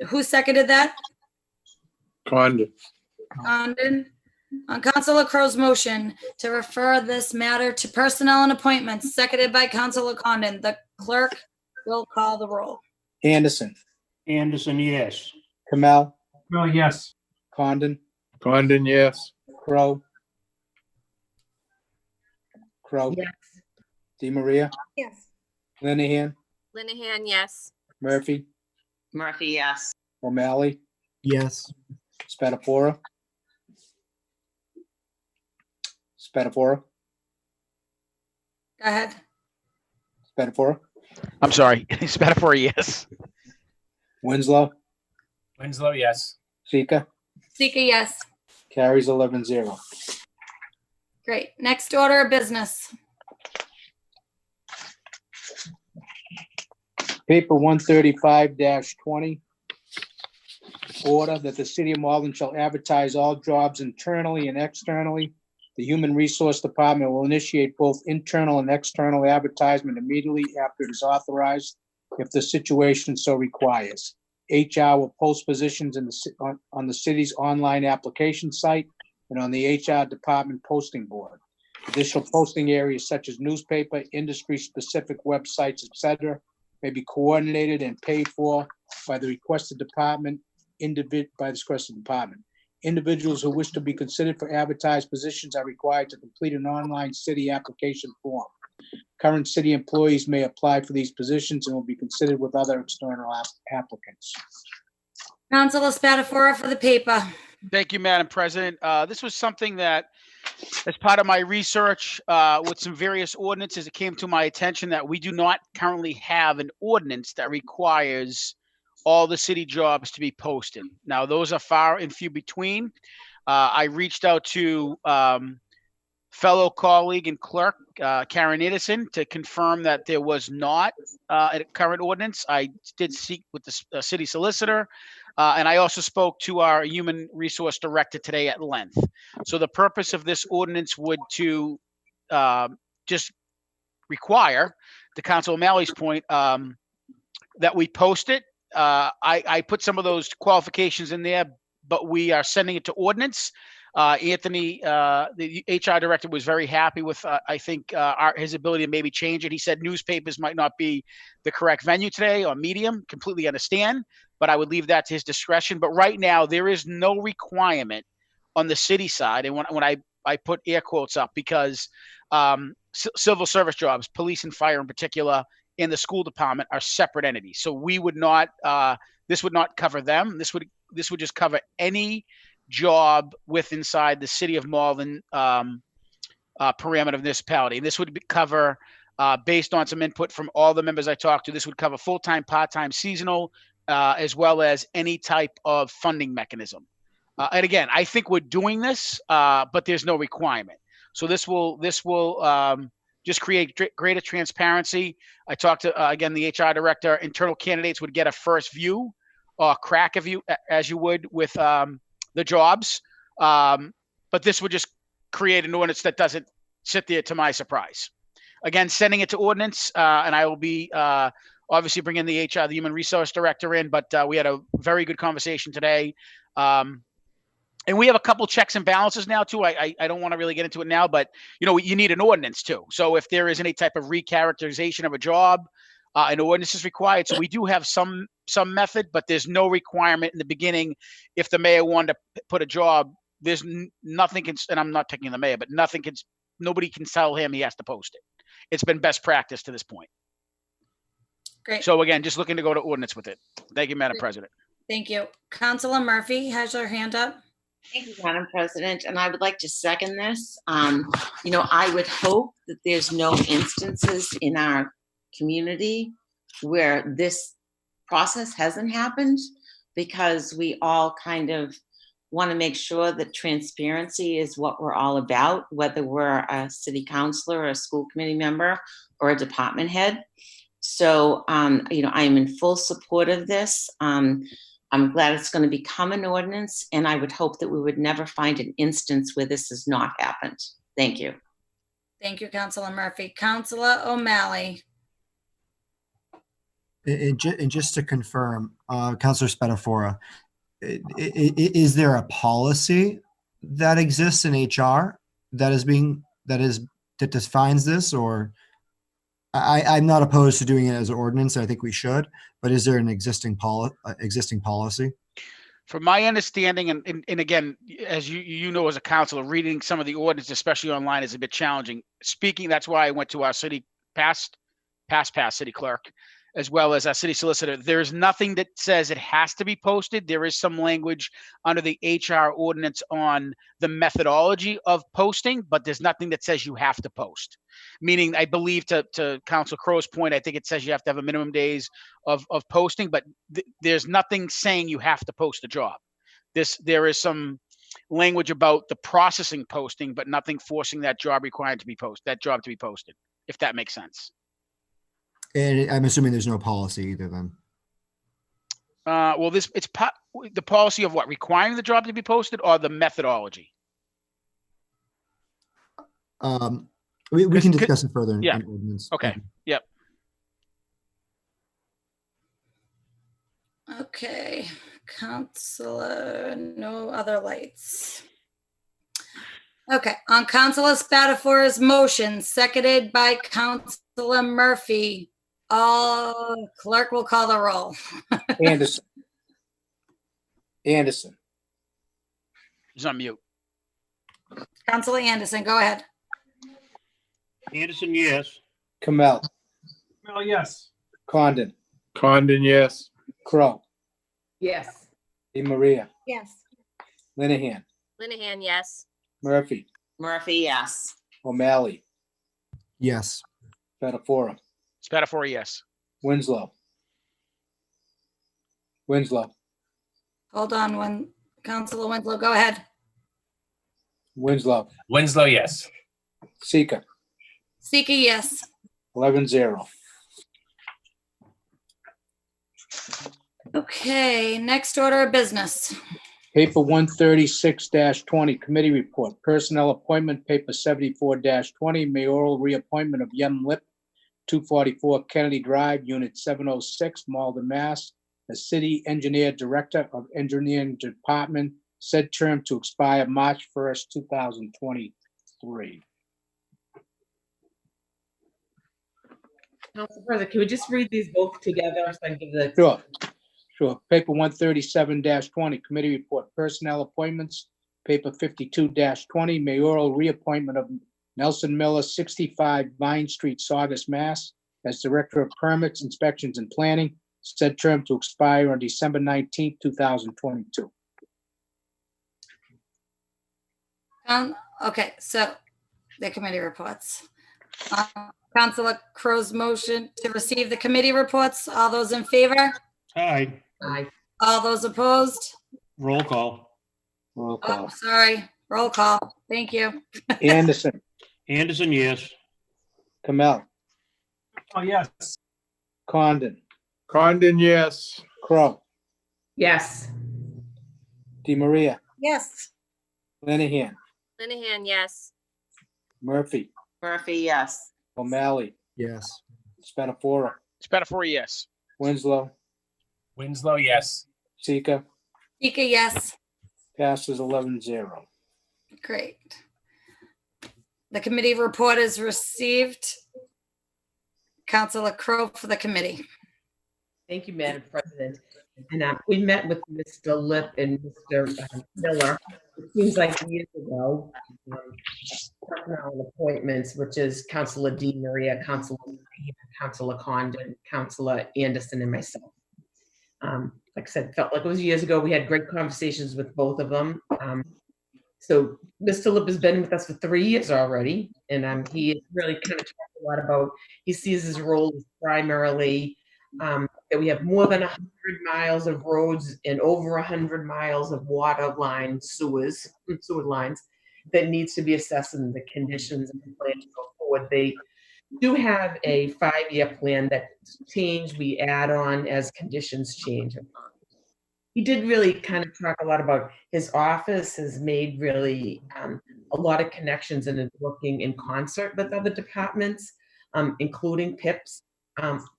who seconded that?
Condon.
Condon. On Counselor Crow's motion to refer this matter to personnel and appointments, seconded by Counselor Condon, the clerk will call the roll.
Anderson,
Anderson, yes.
Kamel,
Well, yes.
Condon,
Condon, yes.
Crow, Crowe,
Yes.
DeMaria,
Yes.
Linehan,
Linehan, yes.
Murphy,
Murphy, yes.
O'Malley,
Yes.
Spatafora. Spatafora,
Go ahead.
Spatafora,
I'm sorry. Spatafor, yes.
Winslow,
Winslow, yes.
Sika,
Sika, yes.
carries 11-0.
Great. Next order of business.
Paper 135-20. Order that the city of Malden shall advertise all jobs internally and externally. The Human Resource Department will initiate both internal and external advertisement immediately after it is authorized, if the situation so requires. HR will post positions on the city's online application site and on the HR department posting board. Additional posting areas such as newspaper, industry-specific websites, etc., may be coordinated and paid for by the requested department. Individuals who wish to be considered for advertised positions are required to complete an online city application form. Current city employees may apply for these positions and will be considered with other external applicants.
Councilor Spatafora for the paper.
Thank you, Madam President. This was something that, as part of my research with some various ordinances, it came to my attention that we do not currently have an ordinance that requires all the city jobs to be posted. Now, those are far and few between. I reached out to fellow colleague and clerk, Karen Edison, to confirm that there was not a current ordinance. I did speak with the city solicitor, and I also spoke to our human resource director today at length. So the purpose of this ordinance would to just require, to Council O'Malley's point, that we post it. I put some of those qualifications in there, but we are sending it to ordinance. Anthony, the HR director, was very happy with, I think, his ability to maybe change it. He said newspapers might not be the correct venue today, or medium. Completely understand, but I would leave that to his discretion. But right now, there is no requirement on the city side, and when I put air quotes up, because civil service jobs, police and fire in particular, in the school department are separate entities. So we would not, this would not cover them. This would just cover any job inside the city of Malden parameter of municipality. And this would cover, based on some input from all the members I talked to, this would cover full-time, part-time, seasonal, as well as any type of funding mechanism. And again, I think we're doing this, but there's no requirement. So this will just create greater transparency. I talked to, again, the HR director. Internal candidates would get a first view or crack of you, as you would with the jobs. But this would just create an ordinance that doesn't sit there to my surprise. Again, sending it to ordinance, and I will be obviously bringing the HR, the human resource director in, but we had a very good conversation today. And we have a couple checks and balances now too. I don't want to really get into it now, but you need an ordinance too. So if there is any type of recharacterization of a job, an ordinance is required. So we do have some method, but there's no requirement in the beginning. If the mayor wanted to put a job, there's nothing and I'm not taking the mayor, but nobody can tell him he has to post it. It's been best practice to this point.
Great.
So again, just looking to go to ordinance with it. Thank you, Madam President.
Thank you. Councilor Murphy has her hand up.
Thank you, Madam President, and I would like to second this. I would hope that there's no instances in our community where this process hasn't happened, because we all kind of want to make sure that transparency is what we're all about, whether we're a city councilor or a school committee member or a department head. So, I am in full support of this. I'm glad it's going to become an ordinance, and I would hope that we would never find an instance where this has not happened. Thank you.
Thank you, Councilor Murphy. Councilor O'Malley.
And just to confirm, Councilor Spatafora, is there a policy that exists in HR that defines this, or I'm not opposed to doing it as an ordinance. I think we should, but is there an existing policy?
From my understanding, and again, as you know, as a counselor, reading some of the ordinance, especially online, is a bit challenging. Speaking, that's why I went to our past city clerk, as well as our city solicitor. There is nothing that says it has to be posted. There is some language under the HR ordinance on the methodology of posting, but there's nothing that says you have to post. Meaning, I believe to Council Crow's point, I think it says you have to have a minimum days of posting, but there's nothing saying you have to post a job. There is some language about the processing posting, but nothing forcing that job required to be posted, if that makes sense.
And I'm assuming there's no policy either then.
Well, the policy of what, requiring the job to be posted, or the methodology?
We can discuss it further in
Yeah.
ordinance.
Okay. Yep.
Okay, Counselor, no other lights. Okay, on Counselor Spatafora's motion, seconded by Counselor Murphy. Clerk will call the roll.
Anderson. Anderson.
He's on mute.
Counselor Anderson, go ahead.
Anderson, yes.
Kamel.
Well, yes.
Condon.
Condon, yes.
Crow.
Yes.
Maria.
Yes.
Linehan.
Linehan, yes.
Murphy.
Murphy, yes.
O'Malley.
Yes.
Spatafora.
Spatafora, yes.
Winslow.
Hold on, Counselor Winslow, go ahead.
Winslow.
Winslow, yes.
Seeker.
Seeker, yes.
11-0.
Okay, next order of business.
Paper 136-20, committee report, personnel appointment, paper 74-20, mayoral reappointment of Yem Lip, 244 Kennedy Drive, Unit 706, Malden, Mass. As city engineer director of engineering department, said term to expire March 1st, 2023.
Council President, can we just read these both together so I can give the?
Sure. Paper 137-20, committee report, personnel appointments. Paper 52-20, mayoral reappointment of Nelson Miller, 65 Vine Street, Saugus, Mass. As director of permits, inspections, and planning. Said term to expire on December 19th, 2022.
Okay, so the committee reports. Counselor Crow's motion to receive the committee reports. All those in favor?
Aye.
Aye.
All those opposed?
Roll call.
Roll
Oh,
call.
sorry. Roll call. Thank you.
Anderson.
Anderson, yes.
Kamel.
Oh, yes.
Condon.
Condon, yes.
Crow.
Yes.
Maria.
Yes.
Linehan.
Linehan, yes.
Murphy.
Murphy, yes.
O'Malley.
Yes.
Spatafora.
Spatafora, yes.
Winslow.
Winslow, yes.
Seeker.
Seeker, yes.
Passes 11-0.
Great. The committee report is received. Counselor Crowe for the committee.
Thank you, Madam President. And we met with Mr. Lip and Mr. Miller, it seems like years ago, personnel and appointments, which is Councilor Di Maria, Councilor Condon, Councilor Anderson, and myself. Like I said, felt like it was years ago. We had great conversations with both of them. So Mr. Lip has been with us for 3 years already, and he has really kind of talked a lot about, he sees his role as primarily that we have more than 100 miles of roads and over 100 miles of water lines, sewer lines that needs to be assessed in the conditions and the plan to go forward. They do have a 5-year plan that change, we add on as conditions change. He did really kind of talk a lot about his office has made really a lot of connections and is working in concert with other departments, including PIPs,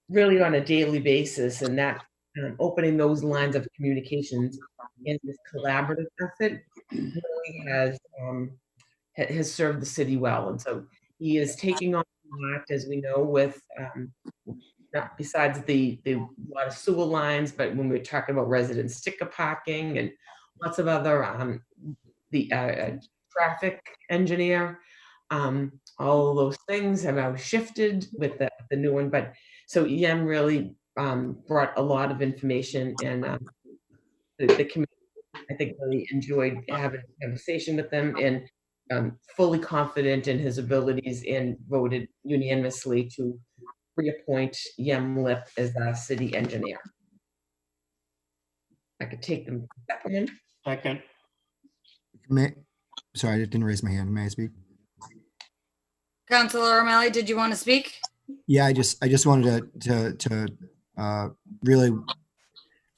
really on a daily basis, and that opening those lines of communications in this collaborative effort really has served the city well. And so he is taking on a lot, as we know, with not besides the water sewer lines, but when we're talking about resident sticker parking and lots of other, the traffic engineer, all of those things have now shifted with the new one. But so EM really brought a lot of information, and the committee, I think, really enjoyed having a conversation with them, and fully confident in his abilities, and voted unanimously to reappoint Yem Lip as our city engineer. I could take them second.
Second.
Sorry, I didn't raise my hand. May I speak?
Councilor O'Malley, did you want to speak?
Yeah, I just wanted to really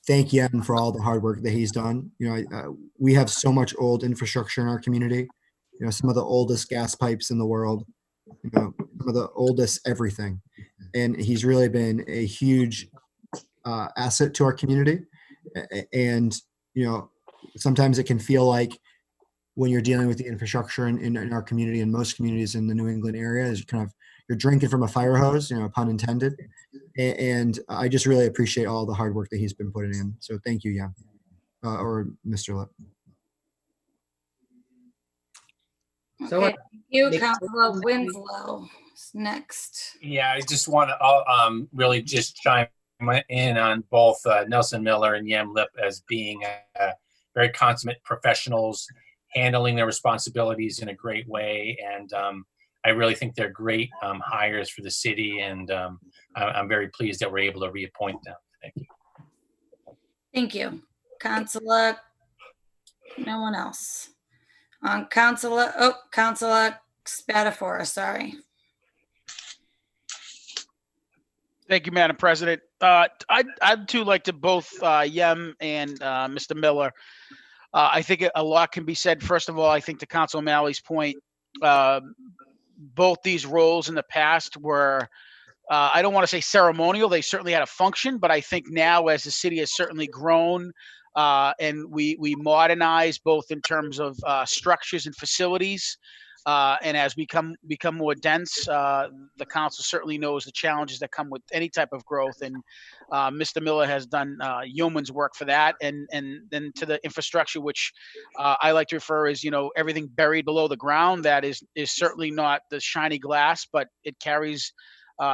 thank Yen for all the hard work that he's done. You know, we have so much old infrastructure in our community. You know, some of the oldest gas pipes in the world. You know, some of the oldest everything, and he's really been a huge asset to our community. And you know, sometimes it can feel like when you're dealing with the infrastructure in our community and most communities in the New England area, is you're drinking from a fire hose, you know, pun intended. And I just really appreciate all the hard work that he's been putting in. So thank you, Jan, or Mr. Lip.
So
Okay, thank you, Councilor Winslow. Next.
Yeah, I just want to really just chime in on both Nelson Miller and Yam Lip as being very consummate professionals, handling their responsibilities in a great way. And I really think they're great hires for the city. And I'm very pleased that we're able to reappoint them. Thank you.
Thank you. Councilor, no one else. Councilor Spatafora, sorry.
Thank you, Madam President. I'd too like to both Yem and Mr. Miller. I think a lot can be said. First of all, I think to Council O'Malley's point, both these roles in the past were, I don't want to say ceremonial. They certainly had a function, but I think now as the city has certainly grown and we modernize both in terms of structures and facilities, and as we become more dense, the council certainly knows the challenges that come with any type of growth. And Mr. Miller has done yeoman's work for that. And then to the infrastructure, which I like to refer as, you know, everything buried below the ground, that is certainly not the shiny glass, but it carries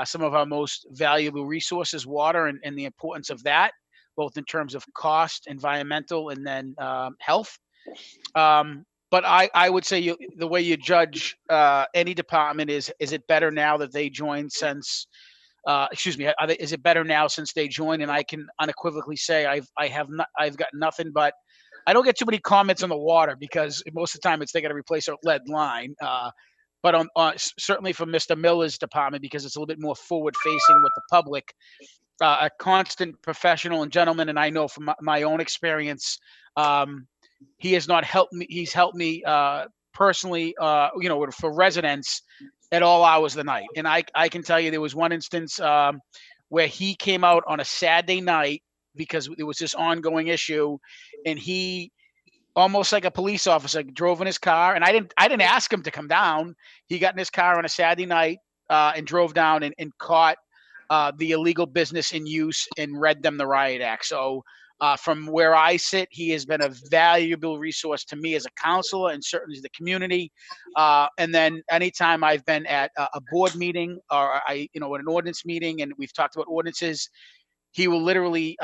some of our most valuable resources, water, and the importance of that, both in terms of cost, environmental, and then health. But I would say the way you judge any department is it better now that they joined since, excuse me, is it better now since they joined? And I can unequivocally say I've got nothing but, I don't get too many comments on the water because most of the time they got to replace a lead line. But on certainly for Mr. Miller's department, because it's a little bit more forward facing with the public, a constant professional and gentleman. And I know from my own experience, he has not helped me. He's helped me personally, you know, for residents at all hours of the night. And I can tell you there was one instance where he came out on a Saturday night because there was this ongoing issue, and he, almost like a police officer, drove in his car. And I didn't ask him to come down. He got in his car on a Saturday night and drove down and caught the illegal business in use and read them the riot act. So from where I sit, he has been a valuable resource to me as a counselor and certainly to the community. And then anytime I've been at a board meeting or at an ordinance meeting and we've talked about ordinances, he will literally,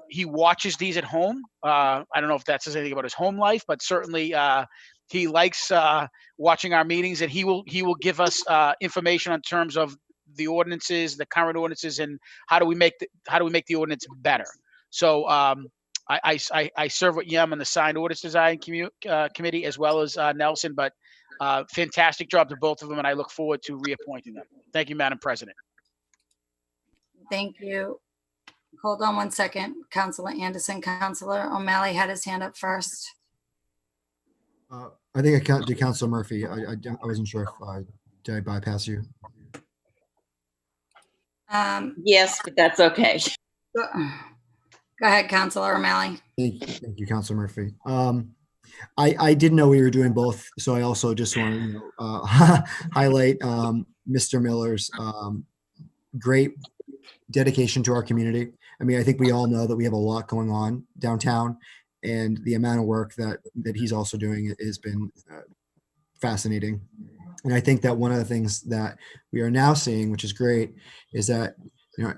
he watches these at home. I don't know if that says anything about his home life, but certainly he likes watching our meetings, and he will give us information in terms of the ordinances, the current ordinances, and how do we make the ordinance better. So I serve with Yem on the signed orders design committee as well as Nelson, but fantastic job to both of them, and I look forward to reappointing them. Thank you, Madam President.
Thank you. Hold on one second, Councilor Anderson. Councilor O'Malley had his hand up first.
I think I did Councilor Murphy. I wasn't sure if did I bypass you?
Yes, but that's okay.
Go ahead, Councilor O'Malley.
Thank you, Councilor Murphy. I didn't know we were doing both, so I also just want to highlight Mr. Miller's great dedication to our community. I mean, I think we all know that we have a lot going on downtown, and the amount of work that he's also doing has been fascinating. And I think that one of the things that we are now seeing, which is great, is that, you know,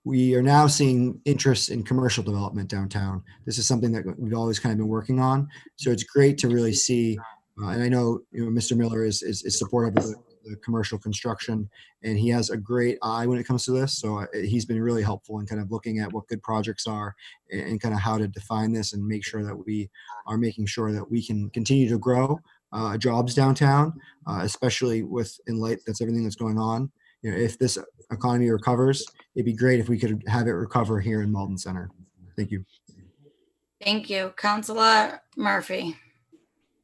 we are now seeing interest in commercial development downtown. This is something that we've always kind of been working on. So it's great to really see, and I know, Mr. Miller is supportive of the commercial construction, and he has a great eye when it comes to this. So he's been really helpful in kind of looking at what good projects are and kind of how to define this and make sure that we are making sure that we can continue to grow jobs downtown, especially in light that's everything that's going on. If this economy recovers, it'd be great if we could have it recover here in Malden Center. Thank you.
Thank you. Councilor Murphy.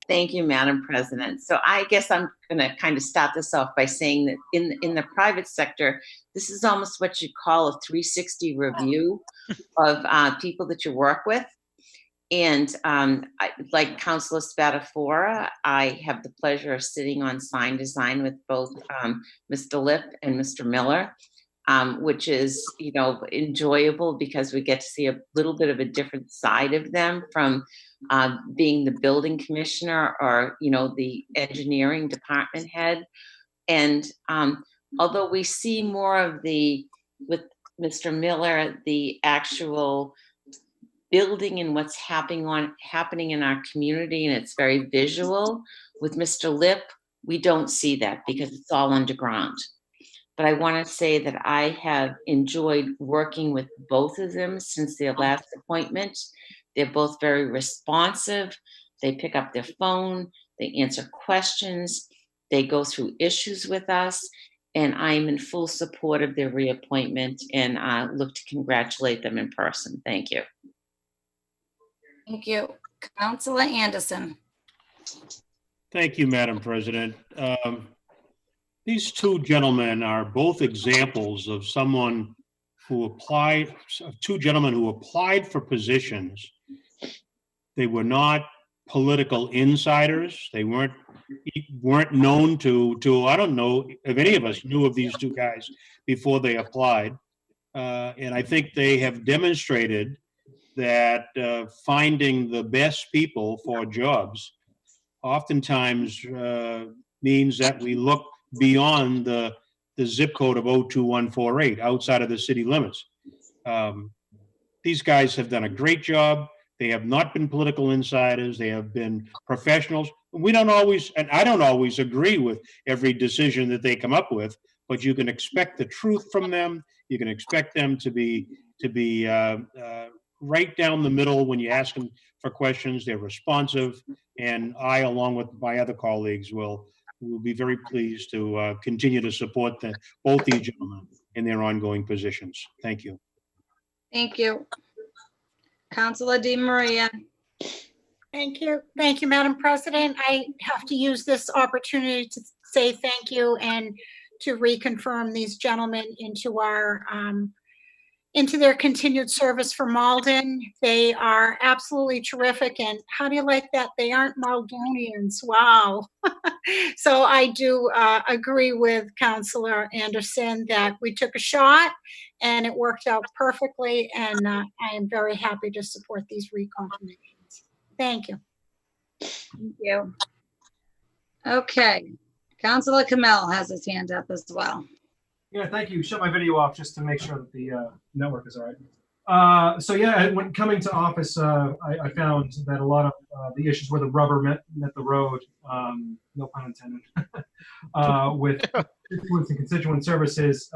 Thank you, Madam President. So I guess I'm going to kind of start this off by saying that in the private sector, this is almost what you call a 360 review of people that you work with. And like Councilor Spatafora, I have the pleasure of sitting on sign design with both Mr. Lip and Mr. Miller, which is, enjoyable because we get to see a little bit of a different side of them from being the building commissioner or, the engineering department head. And although we see more of with Mr. Miller, the actual building and what's happening in our community, and it's very visual. With Mr. Lip, we don't see that because it's all underground. But I want to say that I have enjoyed working with both of them since their last appointment. They're both very responsive. They pick up their phone, they answer questions, they go through issues with us, and I'm in full support of their reappointment and look to congratulate them in person. Thank you.
Thank you. Councilor Anderson.
Thank you, Madam President. These two gentlemen are both examples of two gentlemen who applied for positions. They were not political insiders. They weren't known to, I don't know if any of us knew of these two guys before they applied. And I think they have demonstrated that finding the best people for jobs oftentimes means that we look beyond the zip code of 02148 outside of the city limits. These guys have done a great job. They have not been political insiders. They have been professionals. We don't always, and I don't always agree with every decision that they come up with, but you can expect the truth from them. You can expect them to be right down the middle when you ask them for questions. They're responsive, and I, along with my other colleagues, will be very pleased to continue to support both these gentlemen in their ongoing positions. Thank you.
Thank you. Councilor DeMaria.
Thank you. Thank you, Madam President. I have to use this opportunity to say thank you and to reconfirm these gentlemen into their continued service for Malden. They are absolutely terrific. And how do you like that? They aren't Maldonians. Wow. So I do agree with Councilor Anderson that we took a shot and it worked out perfectly. And I am very happy to support these reconfirmations. Thank you.
Thank you. Okay. Councilor Kamel has his hand up as well.
Yeah, thank you. Shut my video off just to make sure that the network is all right. So yeah, when coming to office, I found that a lot of the issues where the rubber met the road, no pun intended, with influence and constituent services,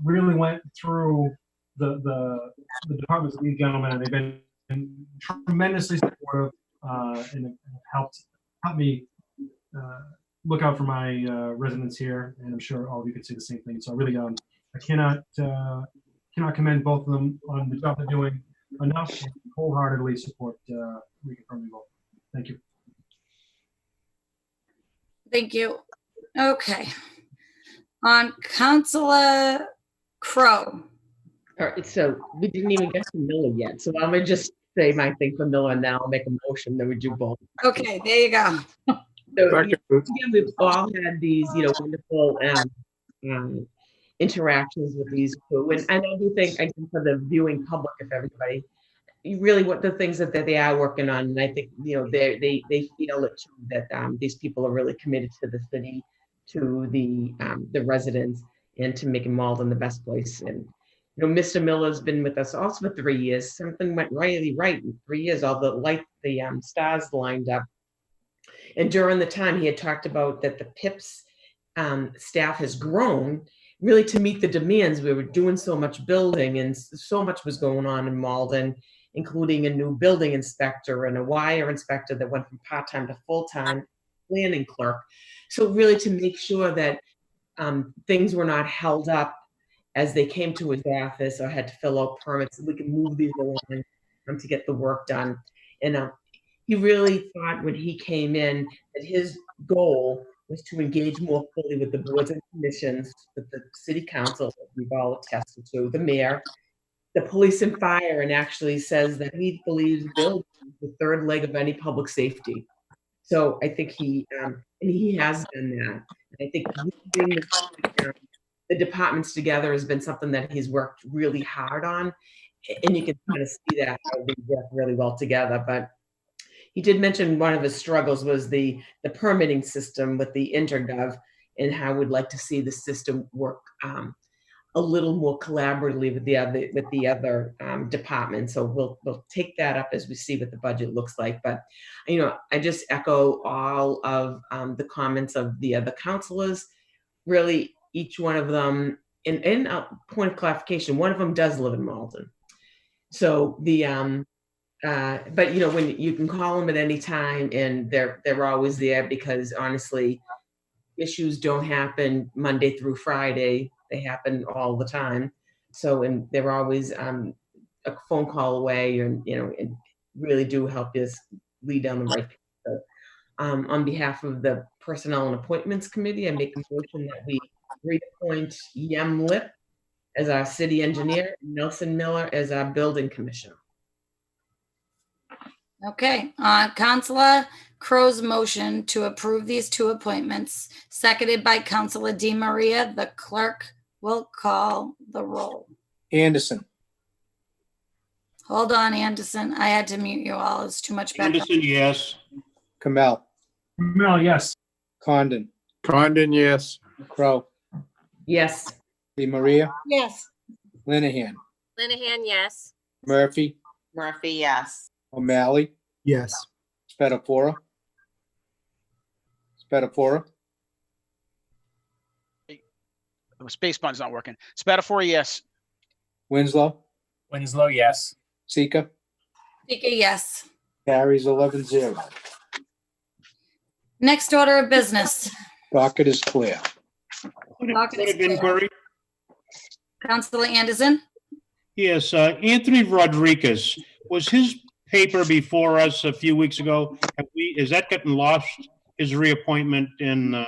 really went through the departments of these gentlemen, and they've been tremendously supportive and helped me look out for my residents here, and I'm sure all of you could see the same thing. So I really, I cannot commend both of them on the job they're doing enough, and wholeheartedly support reconfirming both. Thank you.
Thank you. Okay. On Councilor Crowe.
All right, so we didn't even get to Miller yet. So I'm gonna just say my thing for Miller, and now I'll make a motion that we do both.
Okay, there you go.
So again, we've all had these, wonderful interactions with these two. And I do think, again, for the viewing public, if everybody, really what the things that they are working on, and I think, they feel it too, that these people are really committed to the city, to the residents, and to making Malden the best place. And Mr. Miller's been with us also for 3 years. Something went really right in 3 years. All the stars lined up. And during the time, he had talked about that the PIPS staff has grown really to meet the demands. We were doing so much building, and so much was going on in Malden, including a new building inspector and a wire inspector that went from part-time to full-time, planning clerk. So really to make sure that things were not held up as they came to his office or had to fill out permits, we can move these along to get the work done. And he really thought when he came in that his goal was to engage more fully with the boards and commissions, with the city council, that we've all attested to, the mayor, the police and fire, and actually says that he believes building is the third leg of any public safety. So I think he has done that. I think moving the departments together has been something that he's worked really hard on, and you can kind of see that how we work really well together. But he did mention one of his struggles was the permitting system with the InterGov, and how we'd like to see the system work a little more collaboratively with the other departments. So we'll take that up as we see what the budget looks like. But I just echo all of the comments of the other councilors. Really, each one of them, and a point of clarification, one of them does live in Malden. So but when you can call them at any time, and they're always there, because honestly, issues don't happen Monday through Friday. They happen all the time. So, and they're always a phone call away, and really do help us lead down the right path. So, on behalf of the Personnel and Appointments Committee, I make a motion that we reappoint Yem Lip as our city engineer, and Nelson Miller as our building commissioner.
Okay, Councilor Crow's motion to approve these two appointments, seconded by Councilor Di Maria. The clerk will call the roll.
Anderson,
Hold on, Anderson. I had to mute you all. It's too much background.
Anderson, yes.
Kamel,
Mel, yes.
Condon,
Condon, yes.
Crow,
Yes.
Di Maria,
Yes.
Linehan,
Linehan, yes.
Murphy,
Murphy, yes.
O'Malley,
Yes.
Spatafora.
The space button's not working. Spatafora, yes.
Winslow,
Winslow, yes.
Sika,
Sika, yes.
carries 11-0.
Next order of business.
Docket is clear.
Docket is
Point of inquiry?
Councilor Anderson?
Yes, Anthony Rodriguez, was his paper before us a few weeks ago? Is that getting lost, his reappointment in,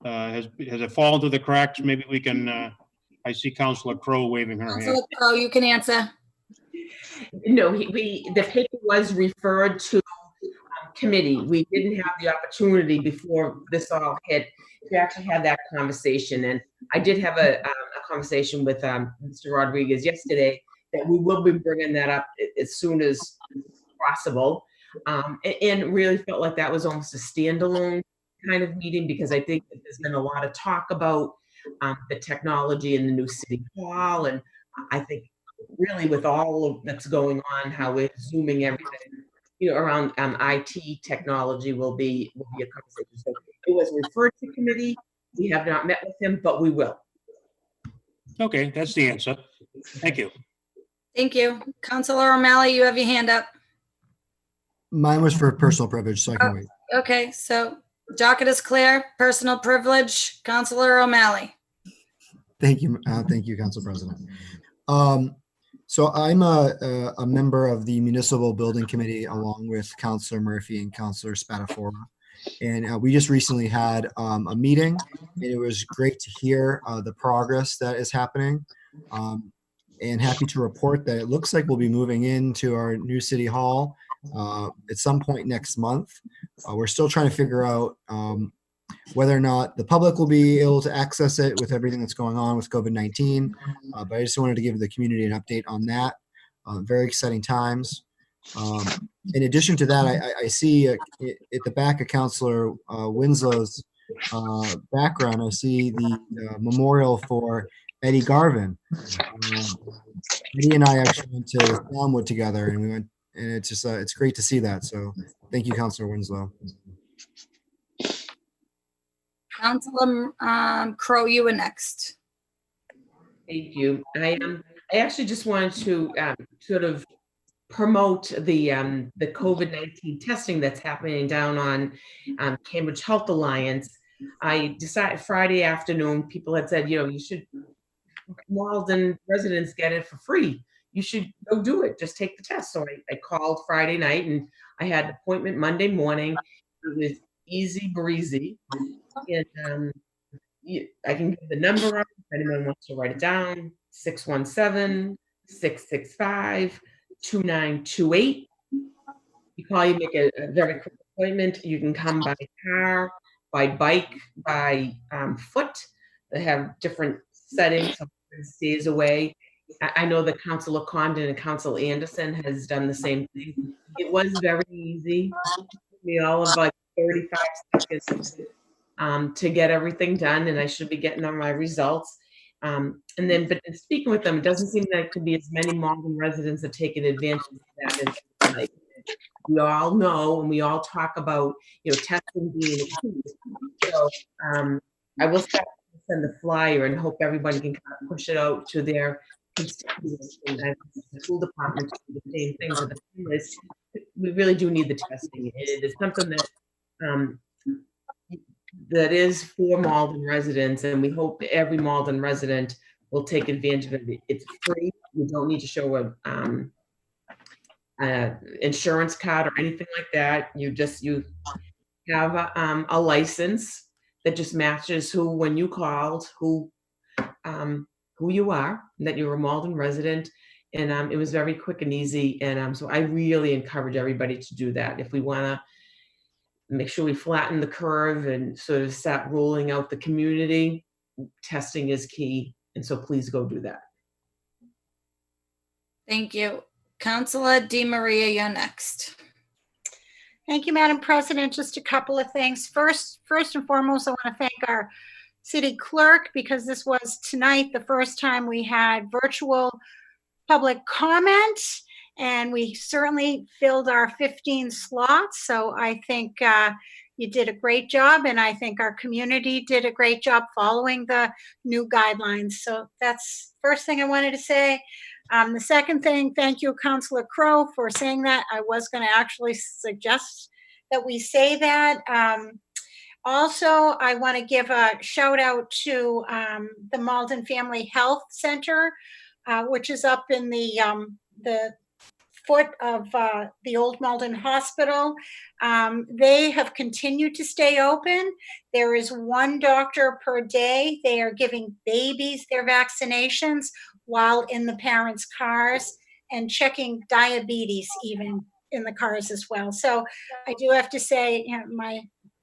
has it fallen through the cracks? Maybe we can, I see Councilor Crowe waving her hand.
Councilor Crowe, you can answer.
No, the paper was referred to committee. We didn't have the opportunity before this all hit to actually have that conversation. And I did have a conversation with Mr. Rodriguez yesterday that we will be bringing that up as soon as possible. And really felt like that was almost a standalone kind of meeting, because I think that there's been a lot of talk about the technology in the new city hall. And I think really with all of that's going on, how we're zooming everything, around IT technology will be a conversation. So it was referred to committee. We have not met with him, but we will.
Okay, that's the answer. Thank you.
Thank you. Councilor O'Malley, you have your hand up.
Mine was for personal privilege, so I can wait.
Okay, so docket is clear. Personal privilege, Councilor O'Malley.
Thank you, Council President. So I'm a member of the Municipal Building Committee along with Councilor Murphy and Councilor Spatafora. And we just recently had a meeting, and it was great to hear the progress that is happening. And happy to report that it looks like we'll be moving into our new city hall at some point next month. We're still trying to figure out whether or not the public will be able to access it with everything that's going on with COVID-19. But I just wanted to give the community an update on that. Very exciting times. In addition to that, I see at the back of Councillor Winslow's background, I see the memorial for Eddie Garvin. Eddie and I actually went to Elmwood together, and we went, and it's just it's great to see that. So thank you, Councillor Winslow.
Councilor Crowe, you were next.
Thank you. I actually just wanted to sort of promote the COVID-19 testing that's happening down on Cambridge Health Alliance. I decided Friday afternoon, people had said, you should, Malden residents get it for free. You should go do it. Just take the test. So I called Friday night, and I had an appointment Monday morning. It was easy breezy. And I can give the number up if anyone wants to write it down: 617-665-2928. You call, you make a very quick appointment. You can come by car, by bike, by foot. They have different settings. Some stays away. I know that Councilor Condon and Councilor Anderson has done the same thing. It was very easy. We all have like 35 seconds to get everything done, and I should be getting on my results. And then, but in speaking with them, it doesn't seem like it could be as many Malden residents that taking advantage of that as like, we all know, and we all talk about, testing being a key. So I will start to send the flyer and hope everybody can kind of push it out to their constituents and the school department to do the same thing. But the thing is, we really do need the testing. It is something that that is for Malden residents, and we hope every Malden resident will take advantage of it. It's free. You don't need to show a insurance card or anything like that. You have a license that just matches when you called, who you are, and that you're a Malden resident. And it was very quick and easy. And so I really encourage everybody to do that. If we want to make sure we flatten the curve and sort of start rolling out the community, testing is key. And so please go do that.
Thank you. Councilor DiMaria, you're next.
Thank you, Madam President. Just a couple of things. First and foremost, I want to thank our city clerk, because this was tonight the first time we had virtual public comment, and we certainly filled our 15 slots. So I think you did a great job, and I think our community did a great job following the new guidelines. So that's the first thing I wanted to say. The second thing, thank you, Councilor Crowe, for saying that. I was going to actually suggest that we say that. Also, I want to give a shout out to the Malden Family Health Center, which is up in the foot of the old Malden Hospital. They have continued to stay open. There is one doctor per day. They are giving babies their vaccinations while in the parents' cars, and checking diabetes even in the cars as well. So I do have to say, my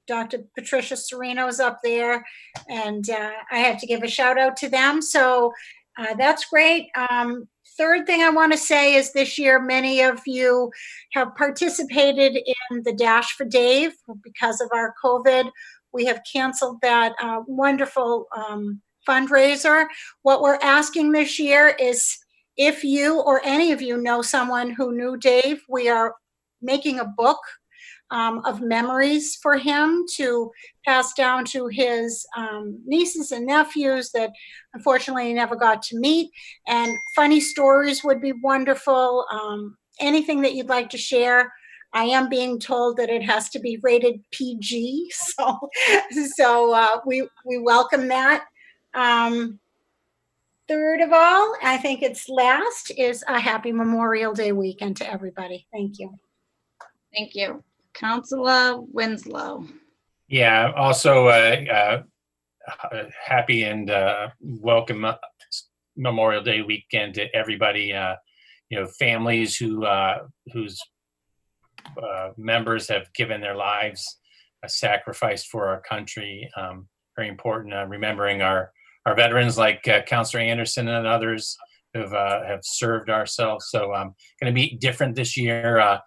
Dr. Patricia Sereno's up there, and I have to give a shout out to them. So that's great. Third thing I want to say is this year, many of you have participated in the Dash for Dave. Because of our COVID, we have canceled that wonderful fundraiser. What we're asking this year is, if you or any of you know someone who knew Dave, we are making a book of memories for him to pass down to his nieces and nephews that unfortunately he never got to meet. And funny stories would be wonderful. Anything that you'd like to share. I am being told that it has to be rated PG, so we welcome that. Third of all, I think it's last, is a happy Memorial Day weekend to everybody. Thank you.
Thank you. Councilor Winslow.
Yeah, also happy and welcome Memorial Day weekend to everybody. Families whose members have given their lives sacrificed for our country. Very important, remembering our veterans like Councilor Anderson and others who have served ourselves. So going to be different this year.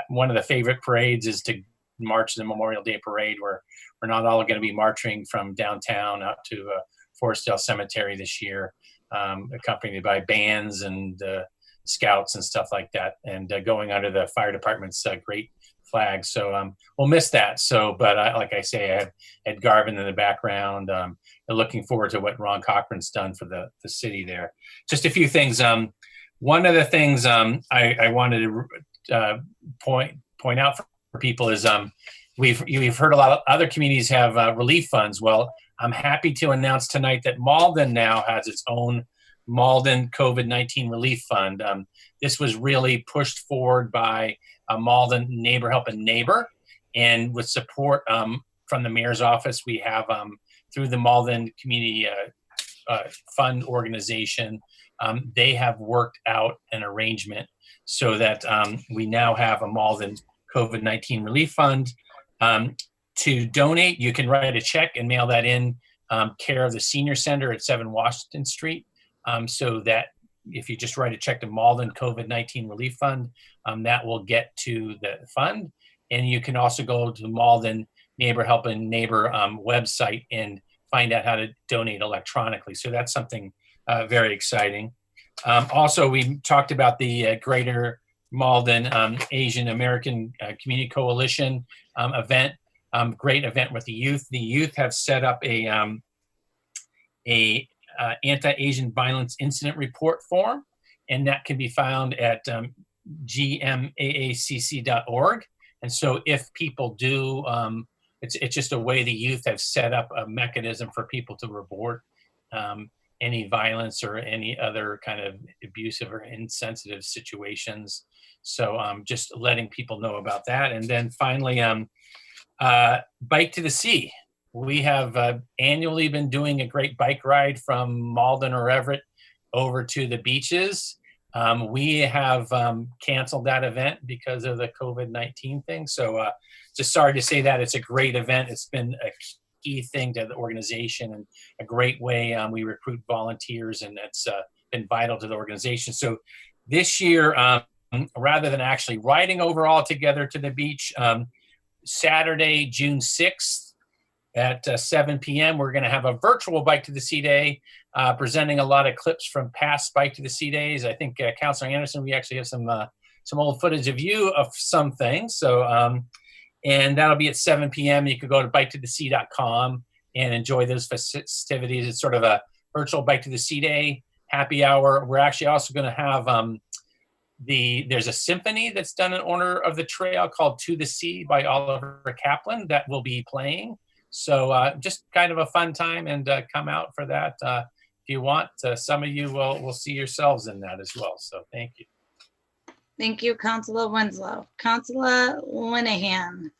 One of the favorite parades is to march the Memorial Day Parade, where we're not all going to be marching from downtown out to Forestdale Cemetery this year, accompanied by bands and scouts and stuff like that, and going under the fire department's great flag. So we'll miss that. So, but like I say, I have Ed Garvin in the background. And looking forward to what Ron Cochran's done for the city there. Just a few things. One of the things I wanted to point out for people is we've heard a lot of other communities have relief funds. Well, I'm happy to announce tonight that Malden now has its own Malden COVID-19 Relief Fund. This was really pushed forward by Malden Neighbor Helping Neighbor, and with support from the mayor's office, we have through the Malden Community Fund organization, they have worked out an arrangement so that we now have a Malden COVID-19 Relief Fund. To donate, you can write a check and mail that in care of the Senior Center at 7 Washington Street. So that if you just write a check to Malden COVID-19 Relief Fund, that will get to the fund. And you can also go to Malden Neighbor Helping Neighbor website and find out how to donate electronically. So that's something very exciting. Also, we talked about the Greater Malden Asian American Community Coalition event. Great event with the youth. The youth have set up a anti-Asian violence incident report form, and that can be found at gmaacc.org. And so if people do, it's just a way the youth have set up a mechanism for people to report any violence or any other kind of abusive or insensitive situations. So just letting people know about that. And then finally, Bike to the Sea. We have annually been doing a great bike ride from Malden or Everett over to the beaches. We have canceled that event because of the COVID-19 thing. So just sorry to say that. It's a great event. It's been a key thing to the organization and a great way we recruit volunteers, and it's been vital to the organization. So this year, rather than actually riding over all together to the beach, Saturday, June 6th, at 7 p.m. we're going to have a virtual Bike to the Sea Day, presenting a lot of clips from past Bike to the Sea Days. I think Councilor Anderson, we actually have some old footage of you of some things. So, and that'll be at 7 p.m. You could go to biketothesea.com and enjoy those festivities. It's sort of a virtual Bike to the Sea Day happy hour. We're actually also going to have there's a symphony that's done in honor of the trail called To the Sea by Oliver Kaplan that will be playing. So just kind of a fun time, and come out for that if you want. Some of you will see yourselves in that as well. So thank you.
Thank you, Councilor Winslow. Councilor Linehan.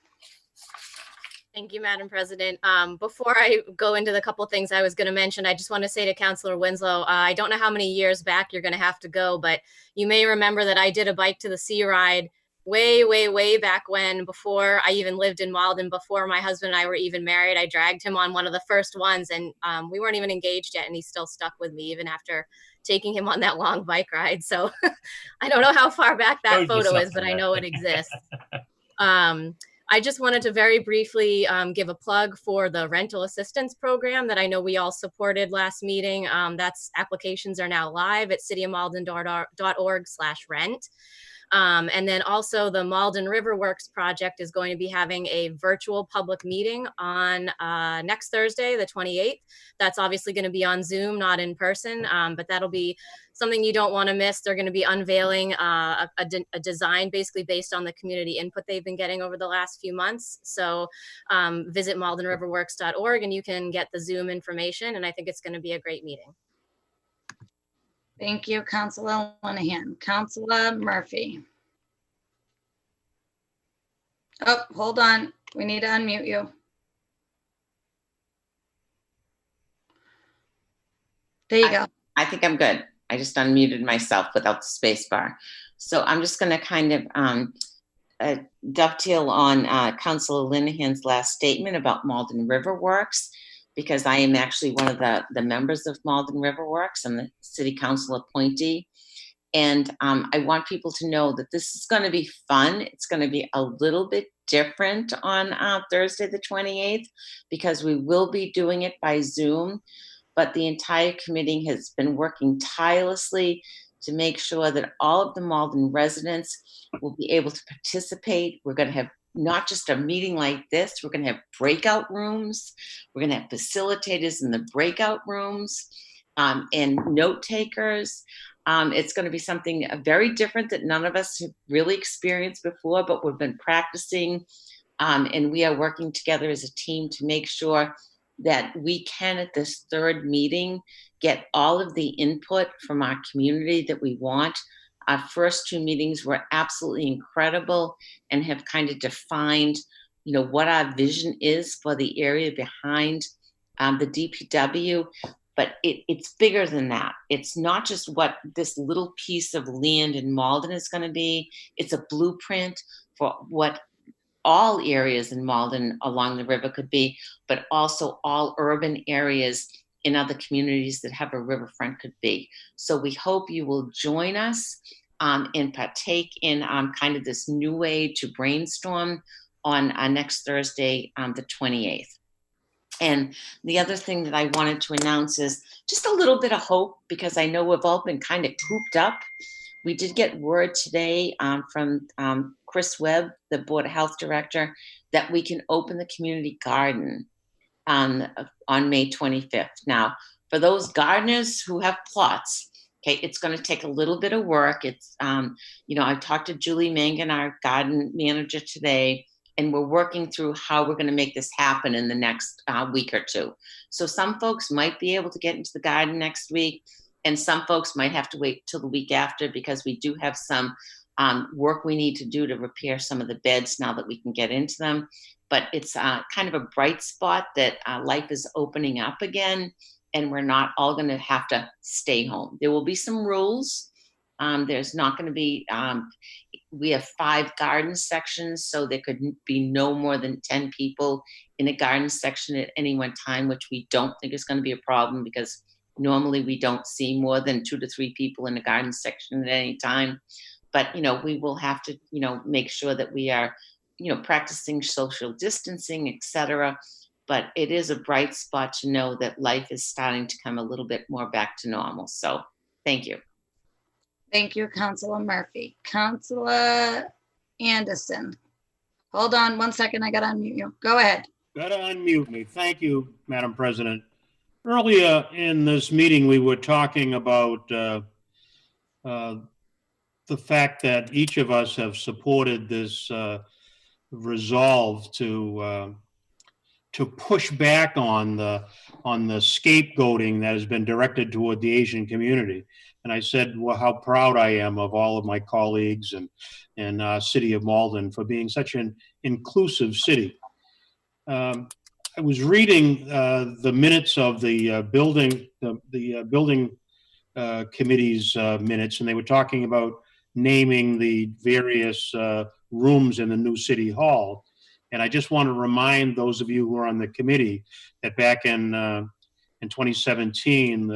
Thank you, Madam President. Before I go into the couple things I was going to mention, I just want to say to Councilor Winslow, I don't know how many years back you're going to have to go, but you may remember that I did a Bike to the Sea ride way back when, before I even lived in Malden, before my husband and I were even married. I dragged him on one of the first ones, and we weren't even engaged yet, and he still stuck with me even after taking him on that long bike ride. So I don't know how far back that photo is, but I know it exists. I just wanted to very briefly give a plug for the rental assistance program that I know we all supported last meeting. That's applications are now live at cityofmalden.org/rent. And then also the Malden River Works project is going to be having a virtual public meeting on next Thursday, the 28th. That's obviously going to be on Zoom, not in person, but that'll be something you don't want to miss. They're going to be unveiling a design basically based on the community input they've been getting over the last few months. So visit maldenriverworks.org and you can get the Zoom information, and I think it's going to be a great meeting.
Thank you, Councilor Linehan. Councilor Murphy. Oh, hold on. We need to unmute you. There you go.
I think I'm good. I just unmuted myself without the space bar. So I'm just going to kind of dovetail on Councilor Linehan's last statement about Malden River Works, because I am actually one of the members of Malden River Works. I'm the city council appointee. And I want people to know that this is going to be fun. It's going to be a little bit different on Thursday, the 28th, because we will be doing it by Zoom. But the entire committee has been working tirelessly to make sure that all of the Malden residents will be able to participate. We're going to have not just a meeting like this, we're going to have breakout rooms. We're going to have facilitators in the breakout rooms and note takers. It's going to be something very different that none of us have really experienced before, but we've been practicing, and we are working together as a team to make sure that we can, at this third meeting, get all of the input from our community that we want. Our first two meetings were absolutely incredible and have kind of defined, what our vision is for the area behind the DPW. But it's bigger than that. It's not just what this little piece of land in Malden is going to be. It's a blueprint for what all areas in Malden along the river could be, but also all urban areas in other communities that have a riverfront could be. So we hope you will join us and partake in kind of this new way to brainstorm on next Thursday, the 28th. And the other thing that I wanted to announce is just a little bit of hope, because I know we've all been kind of cooped up. We did get word today from Chris Webb, the Board of Health Director, that we can open the community garden on May 25th. Now, for those gardeners who have plots, okay, it's going to take a little bit of work. It's, I talked to Julie Mangan, our garden manager, today, and we're working through how we're going to make this happen in the next week or two. So some folks might be able to get into the garden next week, and some folks might have to wait till the week after, because we do have some work we need to do to repair some of the beds now that we can get into them. But it's kind of a bright spot that life is opening up again, and we're not all going to have to stay home. There will be some rules. There's not going to be, we have 5 garden sections, so there could be no more than 10 people in a garden section at any one time, which we don't think is going to be a problem, because normally we don't see more than 2 to 3 people in a garden section at any time. But, we will have to, make sure that we are, practicing social distancing, et cetera. But it is a bright spot to know that life is starting to come a little bit more back to normal. So thank you.
Thank you, Councilor Murphy. Councilor Anderson. Hold on one second. I got to unmute you. Go ahead.
Got to unmute me. Thank you, Madam President. Earlier in this meeting, we were talking about the fact that each of us have supported this resolve to push back on the scapegoating that has been directed toward the Asian community. And I said, well, how proud I am of all of my colleagues and City of Malden for being such an inclusive city. I was reading the minutes of the building committee's minutes, and they were talking about naming the various rooms in the new city hall. And I just want to remind those of you who are on the committee that back in 2017,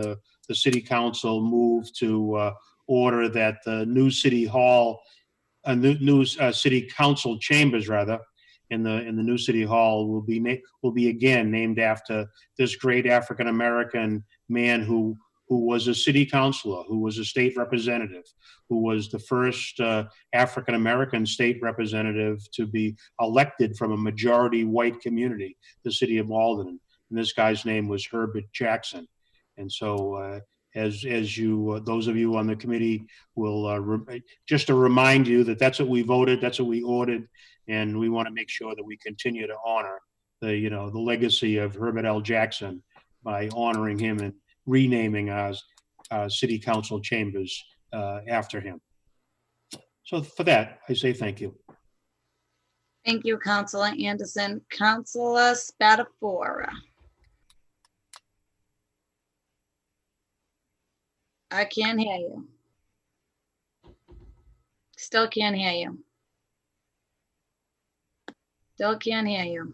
the city council moved to order that the new city hall, new city council chambers rather, in the new city hall will be again named after this great African American man who was a city councilor, who was a state representative, who was the first African American state representative to be elected from a majority white community, the city of Malden. And this guy's name was Herbert Jackson. And so as you, those of you on the committee will, just to remind you that that's what we voted, that's what we ordered, and we want to make sure that we continue to honor the legacy of Herbert L. Jackson by honoring him and renaming our city council chambers after him. So for that, I say thank you.
Thank you, Councilor Anderson. Councilor Spatafora. I can't hear you. Still can't hear you. Still can't hear you.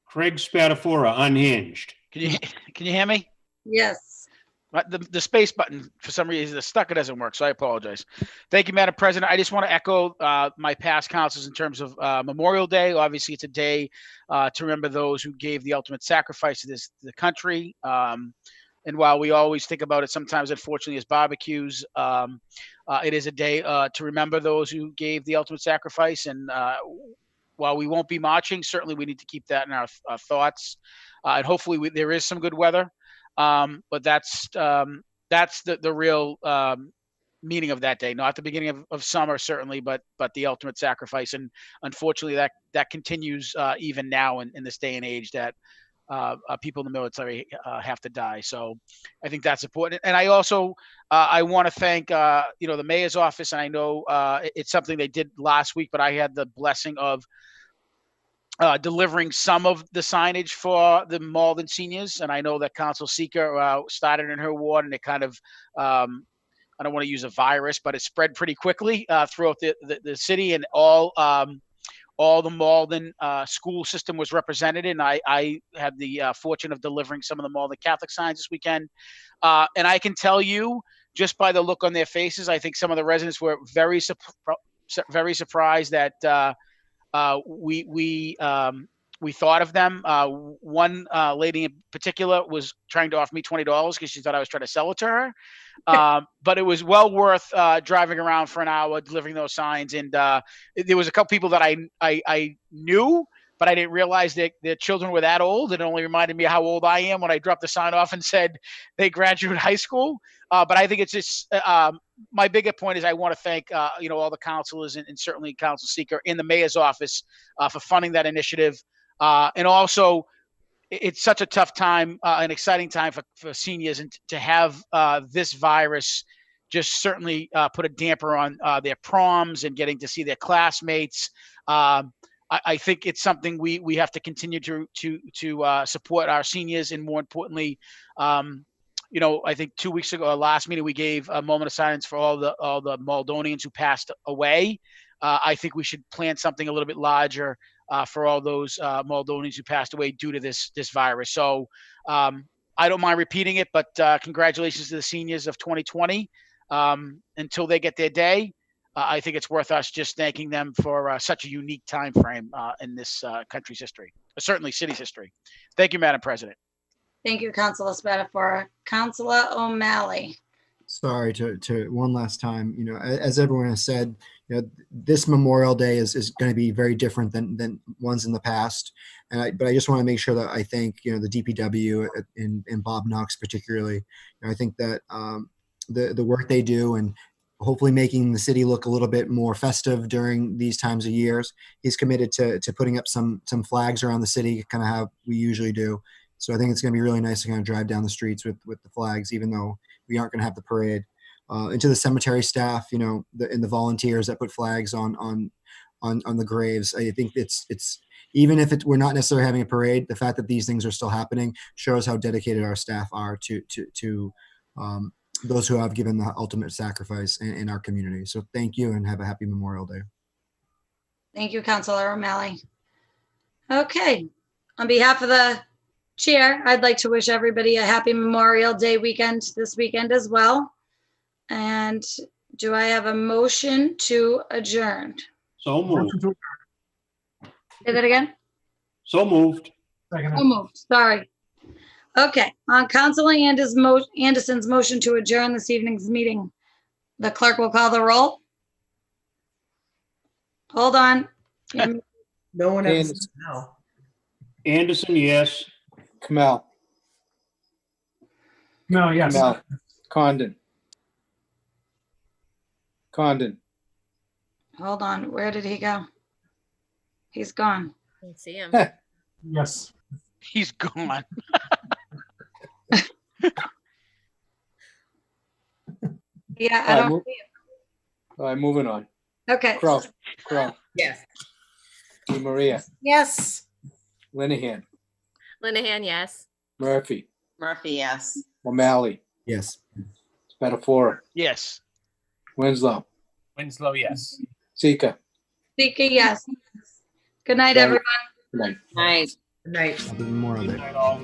Craig Spatafora, unhinged.
Can you hear me?
Yes.
The space button, for some reason, the stuck, it doesn't work, so I apologize. Thank you, Madam President. I just want to echo my past councils in terms of Memorial Day. Obviously, it's a day to remember those who gave the ultimate sacrifice to the country. And while we always think about it sometimes, unfortunately, as barbecues, it is a day to remember those who gave the ultimate sacrifice. And while we won't be marching, certainly we need to keep that in our thoughts. And hopefully there is some good weather. But that's the real meaning of that day. Not the beginning of summer, certainly, but the ultimate sacrifice. And unfortunately, that continues even now in this day and age, that people in the military have to die. So I think that's important. And I also I want to thank the mayor's office. And I know it's something they did last week, but I had the blessing of delivering some of the signage for the Malden seniors. And I know that Council Seeker started in her ward, and it kind of, I don't want to use a virus, but it spread pretty quickly throughout the city, and all the Malden school system was represented. And I had the fortune of delivering some of the Malden Catholic signs this weekend. And I can tell you, just by the look on their faces, I think some of the residents were very surprised that we thought of them. One lady in particular was trying to offer me $20 because she thought I was trying to sell it to her. But it was well worth driving around for an hour delivering those signs. And there was a couple people that I knew, but I didn't realize that their children were that old. It only reminded me how old I am when I dropped the sign off and said they graduated high school. But I think it's just my bigger point is I want to thank all the councilors and certainly Council Seeker in the mayor's office for funding that initiative. And also, it's such a tough time, an exciting time for seniors, and to have this virus just certainly put a damper on their proms and getting to see their classmates. I think it's something we have to continue to support our seniors, and more importantly, I think 2 weeks ago, last meeting, we gave a moment of silence for all the Maldonians who passed away. I think we should plan something a little bit larger for all those Maldonians who passed away due to this virus. So I don't mind repeating it, but congratulations to the seniors of 2020. Until they get their day, I think it's worth us just thanking them for such a unique time frame in this country's history, certainly city's history. Thank you, Madam President.
Thank you, Councilor Spatafora. Councilor O'Malley.
Sorry to one last time, as everyone has said, this Memorial Day is going to be very different than ones in the past. But I just want to make sure that I thank, the DPW and Bob Knox particularly. I think that the work they do, and hopefully making the city look a little bit more festive during these times of years. He's committed to putting up some flags around the city, kind of how we usually do. So I think it's going to be really nice to kind of drive down the streets with the flags, even though we aren't going to have the parade. And to the cemetery staff, and the volunteers that put flags on the graves. I think it's even if we're not necessarily having a parade, the fact that these things are still happening shows how dedicated our staff are to those who have given the ultimate sacrifice in our community. So thank you, and have a happy Memorial Day.
Thank you, Councilor O'Malley. Okay, on behalf of the chair, I'd like to wish everybody a happy Memorial Day weekend this weekend as well. And do I have a motion to adjourn?
So moved.
Say that again?
So moved.
So moved, sorry. Okay, on Councilor Anderson's motion to adjourn this evening's meeting, the clerk will call the roll. Hold on.
No one else.
Anderson.
No.
Anderson, yes.
Kamel.
No, yes.
Kamel. Condon.
Hold on, where did he go? He's gone.
I don't see him.
Yes.
He's gone.
Yeah, I don't see
All right, moving on.
him. Okay.
Crow.
Yes.
Di Maria.
Yes.
Linehan.
Linehan, yes.
Murphy.
Murphy, yes.
O'Malley.
Yes.
Spatafora.
Yes.
Winslow,
Winslow, yes.
Sika.
Sika, yes. Good night,
Right.
everyone.
Good night.
Night.
Good night.
I'll do more of
Good
it.
night, all.